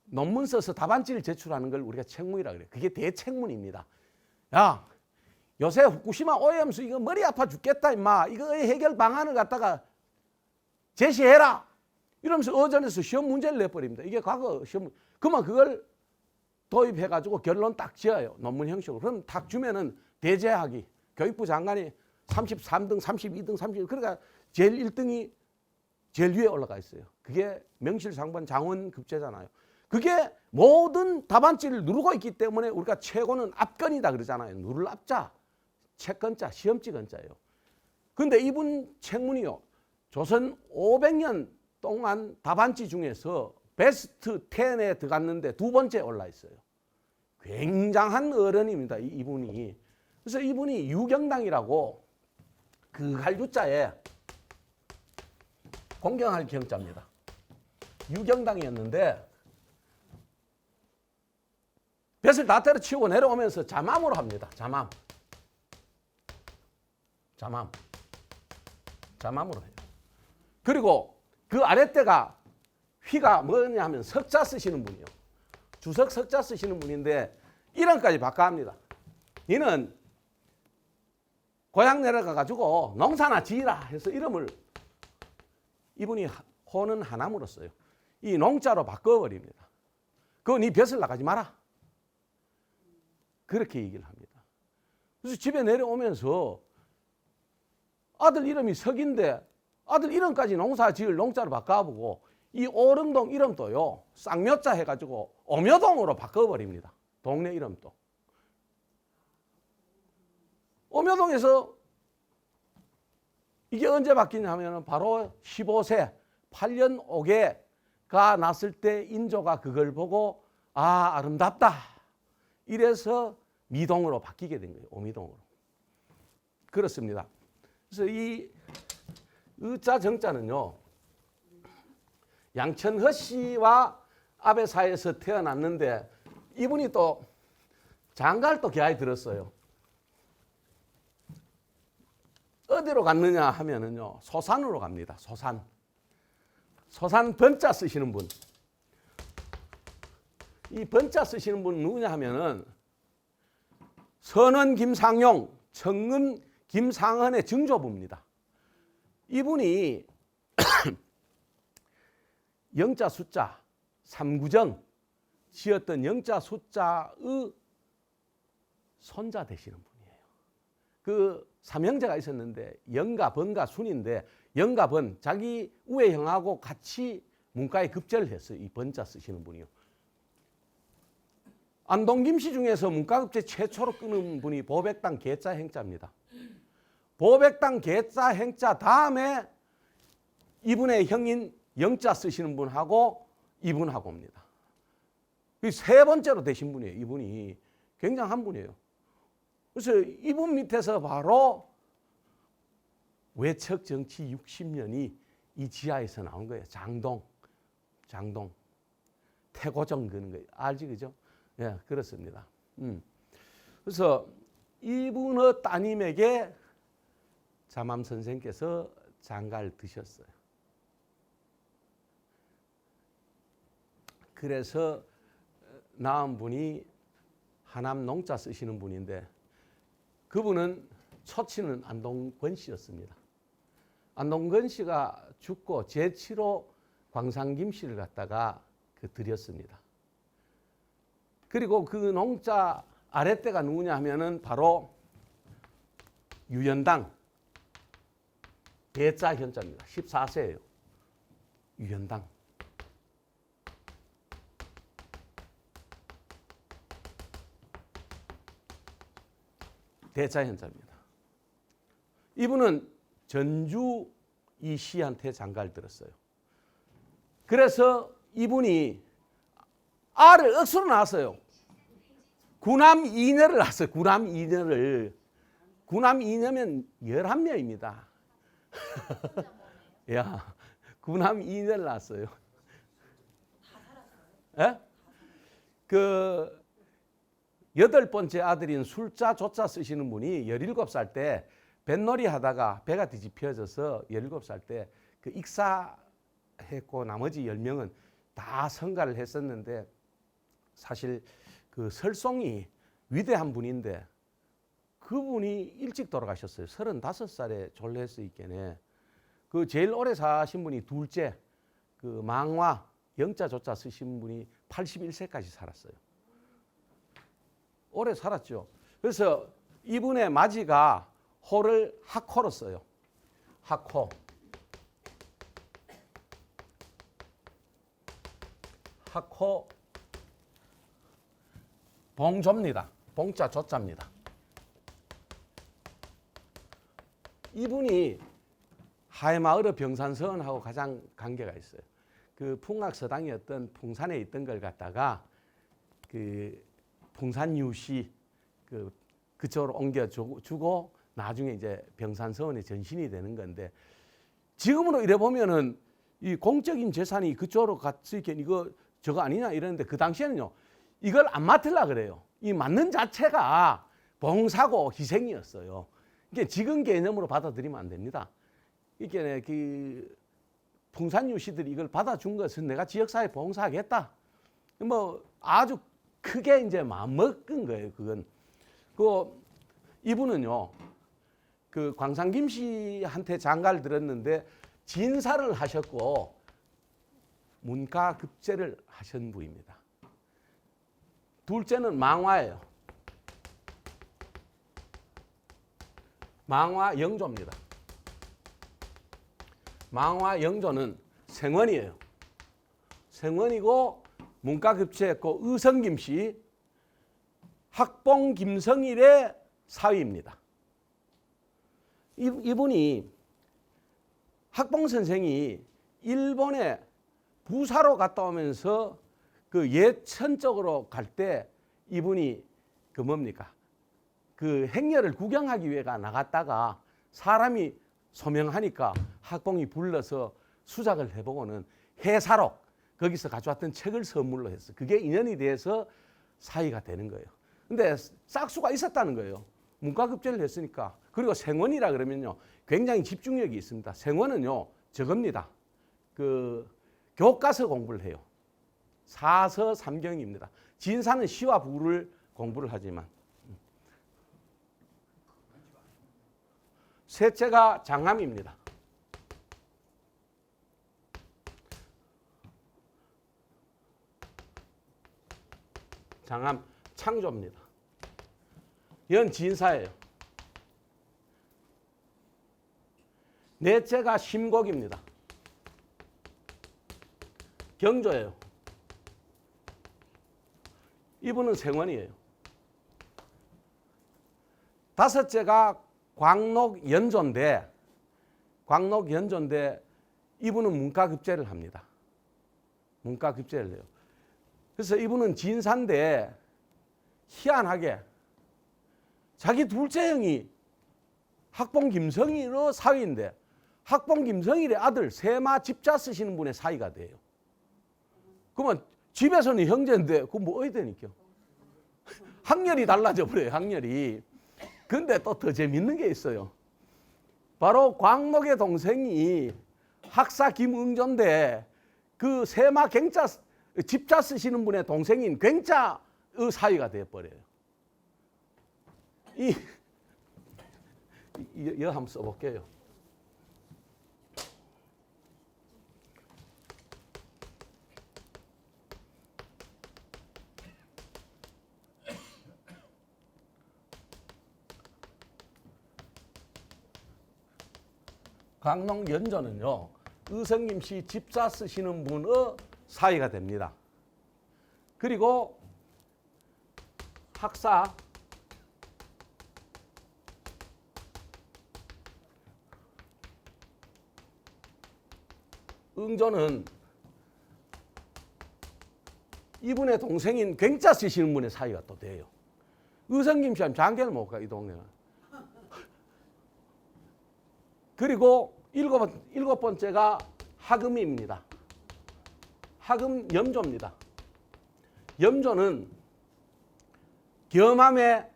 논문 써서 답안지를 제출하는 걸 우리가 책문이라 그래요. 그게 대책문입니다. 야, 요새 후쿠시마 오염수 이거 머리 아파 죽겠다 임마. 이거의 해결 방안을 갖다가 제시해라. 이러면서 어전에서 시험 문제를 내버립니다. 이게 과거 시험. 그만 그걸 도입해가지고 결론 딱 지어요. 논문 형식으로. 그럼 딱 주면은 대제하기. 교육부 장관이 33등, 32등, 30등. 그러니까 제일 1등이 제일 위에 올라가 있어요. 그게 명실상부한 장원급제잖아요. 그게 모든 답안지를 누르고 있기 때문에 우리가 최고는 압권이다 그러잖아요. 누를 압자, 채권자, 시험지건자예요. 그런데 이분 책문이요, 조선 500년 동안 답안지 중에서 베스트 10에 들어갔는데 두 번째 올라 있어요. 굉장한 어른입니다, 이분이. 그래서 이분이 유경당이라고 그 갈유자에 공경할 경자입니다. 유경당이었는데 뱃을 다 때려치우고 내려오면서 잠암으로 합니다. 잠암으로 해요. 그리고 그 아랫대가 휘가 뭐냐 하면 석자 쓰시는 분이요. 주석 석자 쓰시는 분인데 이름까지 바꿔합니다. 니는 고향 내려가 가지고 농사나 지으라 해서 이름을 이분이 호는 하남으로 써요. 이 농자로 바꿔버립니다. 그거 네 벼슬 나가지 마라. 그렇게 얘기를 합니다. 그래서 집에 내려오면서 아들 이름이 석인데 아들 이름까지 농사 지을 농자로 바꿔보고 이 오릉동 이름도요, 쌍묘자 해가지고 오묘동으로 바꿔버립니다. 동네 이름도. 오묘동에서 이게 언제 바뀌냐 하면 바로 15세, 8년 5개가 났을 때 인조가 그걸 보고 아, 아름답다. 이래서 미동으로 바뀌게 된 거예요. 오미동으로. 그렇습니다. 그래서 이 의자 정자는요, 양천허 씨와 아베 사이에서 태어났는데 이분이 또 장가를 또 기아에 들었어요. 어디로 갔느냐 하면은요, 소산으로 갑니다. 소산 번자 쓰시는 분. 이 번자 쓰시는 분 누구냐 하면은 선원 김상용, 청은 김상헌의 증조부입니다. 이분이 영자 숫자, 삼구정 지었던 영자 숫자의 손자 되시는 분이에요. 그 삼형제가 있었는데 영가, 번가, 순인데 영가, 번, 자기 우애 형하고 같이 문과에 급제를 했어요. 이 번자 쓰시는 분이요. 안동 김씨 중에서 문과급제 최초로 끊은 분이 보백당 계자 행자입니다. 보백당 계자 행자 다음에 이분의 형인 영자 쓰시는 분하고 이분하고입니다. 세 번째로 되신 분이에요. 이분이 굉장한 분이에요. 그래서 이분 밑에서 바로 외척 정치 60년이 이 지하에서 나온 거예요. 장동, 태고정 그런 거예요. 알지, 그죠? 예, 그렇습니다. 그래서 이분의 따님에게 잠암 선생께서 장가를 드셨어요. 그래서 낳은 분이 하남 농자 쓰시는 분인데 그분은 초치는 안동권 씨였습니다. 안동권 씨가 죽고 제7호 광산김 씨를 갖다가 드렸습니다. 그리고 그 농자 아랫대가 누구냐 하면은 바로 유연당 대자 현자입니다. 14세예요. 유연당. 대자 현자입니다. 이분은 전주 이 씨한테 장가를 들었어요. 그래서 이분이 알을 억수로 낳았어요. 구남 이녀를 낳았어요. 구남 이녀를. 구남 이녀면 11명입니다. 야, 구남 이녀를 낳았어요. 예? 그 8번째 아들인 술자 조자 쓰시는 분이 17살 때 뱃놀이 하다가 배가 뒤집혀져서 17살 때 그 익사했고 나머지 10명은 다 성가를 했었는데 사실 그 설송이 위대한 분인데 그분이 일찍 돌아가셨어요. 35살에 졸려서 있겠네. 그 제일 오래 사신 분이 둘째 그 망화 영자 조자 쓰신 분이 81세까지 살았어요. 오래 살았죠. 그래서 이분의 맞이가 호를 학호로 써요. 학호. 학호 봉조입니다. 봉자 조자입니다. 이분이 하회마을의 병산서원하고 가장 관계가 있어요. 그 풍악서당이었던 풍산에 있던 걸 갖다가 그 풍산유시 그쪽으로 옮겨주고 나중에 이제 병산서원의 전신이 되는 건데 지금으로 이래 보면은 이 공적인 재산이 그쪽으로 갔으니까 이거 저거 아니냐 이러는데 그 당시에는요 이걸 안 맡으려 그래요. 이 맡는 자체가 봉사고 희생이었어요. 이게 지금 개념으로 받아들이면 안 됩니다. 이게 그 풍산유시들이 이걸 받아준 것은 내가 지역사회에 봉사하겠다. 뭐 아주 크게 이제 마음 먹은 거예요. 그건. 그 이분은요 그 광산김 씨한테 장가를 들었는데 진사를 하셨고 문과급제를 하신 분입니다. 둘째는 망화예요. 망화 영조입니다. 망화 영조는 생원이에요. 생원이고 문과급제했고 의성김 씨 학봉 김성일의 사위입니다. 이분이 학봉 선생이 일본에 부사로 갔다 오면서 그 예천 쪽으로 갈 때 이분이 그 뭡니까? 그 행렬을 구경하기 위해 나갔다가 사람이 소명하니까 학봉이 불러서 수작을 해보고는 해사록 거기서 가져왔던 책을 선물로 했어. 그게 인연이 돼서 사이가 되는 거예요. 근데 싹수가 있었다는 거예요. 문과급제를 했으니까. 그리고 생원이라 그러면요 굉장히 집중력이 있습니다. 생원은요 저겁니다. 그 교과서 공부를 해요. 사서 삼경입니다. 진사는 시와 부를 공부를 하지만 셋째가 장암입니다. 장암 창조입니다. 연 진사예요. 넷째가 심곡입니다. 경조예요. 이분은 생원이에요. 다섯째가 광록연조인데 이분은 문과급제를 합니다. 문과급제를 해요. 그래서 이분은 진사인데 희한하게 자기 둘째 형이 학봉 김성일의 사위인데 학봉 김성일의 아들 세마 집자 쓰시는 분의 사이가 돼요. 그러면 집에서는 형제인데 그거 뭐 어야 되니까 학렬이 달라져 버려요. 학렬이. 근데 또 더 재밌는 게 있어요. 바로 광목의 동생이 학사 김응조인데 그 세마 갱자 집자 쓰시는 분의 동생인 갱자의 사위가 되어버려요. 이거 한번 써볼게요. 광농 연조는요, 의성김 씨 집사 쓰시는 분의 사이가 됩니다. 그리고 학사 응조는 이분의 동생인 굉자 쓰시는 분의 사이가 또 돼요. 의성김 씨하면 장계를 못 가, 이 동네는. 그리고 일곱 번째가 하금입니다. 하금 염조입니다. 염조는 겸함의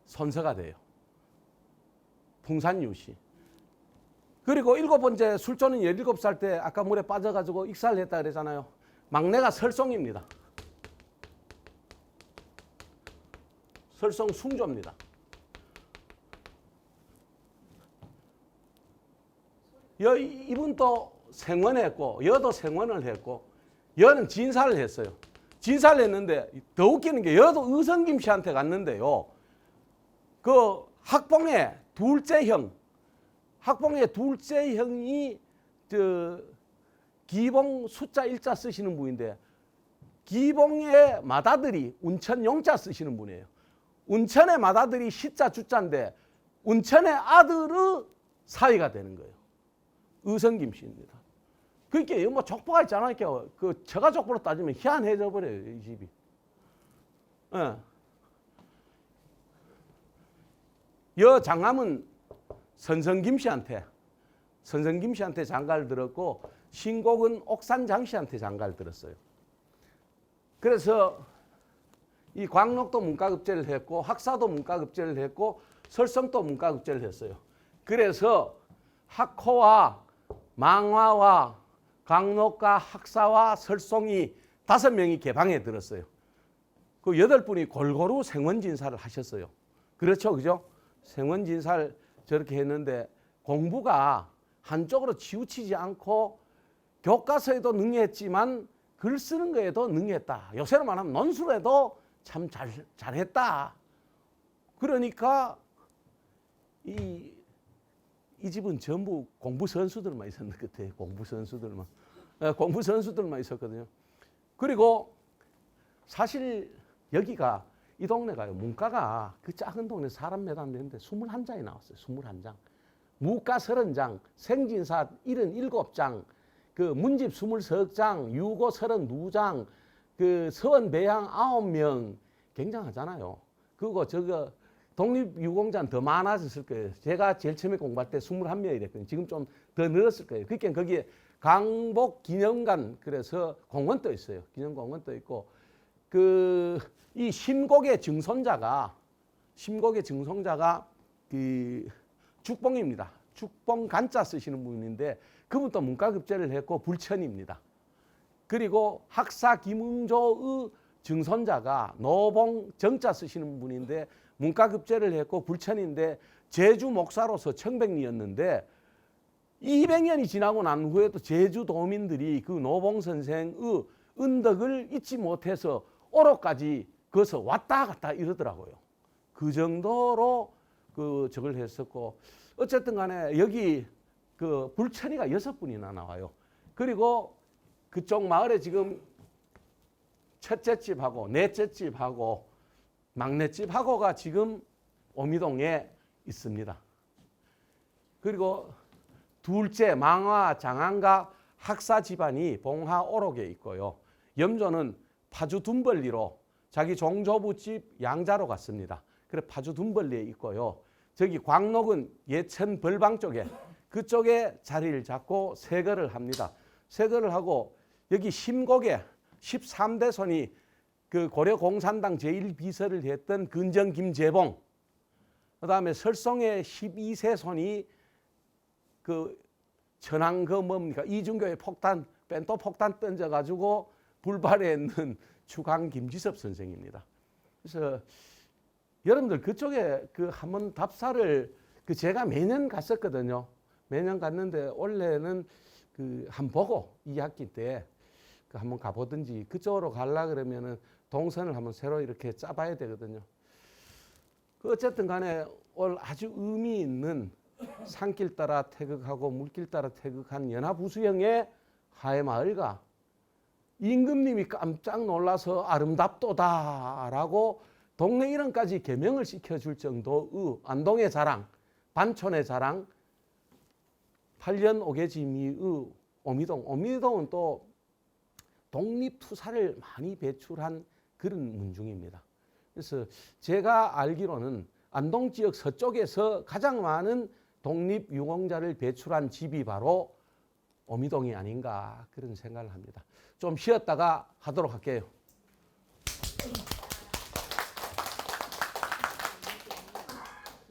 선서가 돼요. 풍산유씨. 그리고 일곱 번째 술조는 17살 때 아까 물에 빠져가지고 익사를 했다 그랬잖아요. 막내가 설송입니다. 설송 숭조입니다. 이분도 생원했고 여도 생원을 했고 여는 진사를 했어요. 진사를 했는데 더 웃기는 게 여도 의성김 씨한테 갔는데요. 그 학봉의 둘째 형이 기봉 숫자 1자 쓰시는 분인데 기봉의 맏아들이 운천 용자 쓰시는 분이에요. 운천의 맏아들이 시자 주자인데 운천의 아들의 사위가 되는 거예요. 의성김 씨입니다. 그러니까 뭐 족보가 있잖아요. 그 처가 족보로 따지면 희한해져 버려요, 이 집이. 예. 여 장남은 선성김 씨한테 장가를 들었고 신곡은 옥산장 씨한테 장가를 들었어요. 그래서 이 광록도 문과급제를 했고 학사도 문과급제를 했고 설성도 문과급제를 했어요. 그래서 학호와 망화와 광록과 학사와 설송이 5명이 개방에 들었어요. 그 8분이 골고루 생원진사를 하셨어요. 그렇죠, 그죠? 생원진사를 저렇게 했는데 공부가 한쪽으로 치우치지 않고 교과서에도 능했지만 글 쓰는 거에도 능했다. 요새로 말하면 논술에도 참 잘했다. 그러니까 이 집은 전부 공부 선수들만 있었는 것 같아요. 공부 선수들만 있었거든요. 그리고 사실 여기가 이 동네가요. 문과가 그 작은 동네 사람 몇 안 되는데 21장이 나왔어요. 21장. 무과 30장, 생진사 77장, 그 문집 23장, 유고 32장, 그 서원 배양 9명 굉장하잖아요. 그리고 저거 독립유공자는 더 많아졌을 거예요. 제가 제일 처음에 공부할 때 21명이 됐거든요. 지금 좀 더 늘었을 거예요. 그러니까 거기에 강복 기념관 그래서 공원도 있어요. 기념공원도 있고 이 심곡의 증손자가 그 죽봉입니다. 죽봉 간자 쓰시는 분인데 그분도 문과급제를 했고 불천입니다. 그리고 학사 김응조의 증손자가 노봉 정자 쓰시는 분인데 문과급제를 했고 불천인데 제주 목사로서 청백리였는데 200년이 지나고 난 후에도 제주 도민들이 그 노봉 선생의 은덕을 잊지 못해서 오로까지 거기서 왔다 갔다 이러더라고요. 그 정도로 저걸 했었고 어쨌든 간에 여기 그 불천이가 6분이나 나와요. 그리고 그쪽 마을에 지금 첫째 집하고 넷째 집하고 막내 집하고가 지금 오미동에 있습니다. 그리고 둘째 망화 장안가 학사 집안이 봉하 오록에 있고요. 염조는 파주 둔벌리로 자기 종조부 집 양자로 갔습니다. 그래 파주 둔벌리에 있고요. 저기 광록은 예천 벌방 쪽에 그쪽에 자리를 잡고 세거를 합니다. 세거를 하고 여기 심곡에 13대 손이 그 고려 공산당 제1비서를 했던 근정 김재봉, 그다음에 설송의 12세 손이 그 천황 그 뭡니까 이중교의 폭탄 뺀또 폭탄 던져가지고 불발했는 주강 김지섭 선생입니다. 그래서 여러분들 그쪽에 그 한번 답사를 제가 매년 갔었거든요. 매년 갔는데 올해는 한 보고 2학기 때 한번 가보든지 그쪽으로 가려 그러면은 동선을 한번 새로 이렇게 짜봐야 되거든요. 어쨌든 간에 올 아주 의미 있는 산길 따라 태극하고 물길 따라 태극한 연합우수형의 하회마을가 임금님이 깜짝 놀라서 아름답도다라고 동네 이름까지 개명을 시켜줄 정도의 안동의 자랑, 반촌의 자랑, 8년 오개지미의 오미동. 오미동은 또 독립투사를 많이 배출한 그런 문중입니다. 그래서 제가 알기로는 안동 지역 서쪽에서 가장 많은 독립유공자를 배출한 집이 바로 오미동이 아닌가 그런 생각을 합니다. 좀 쉬었다가 하도록 할게요.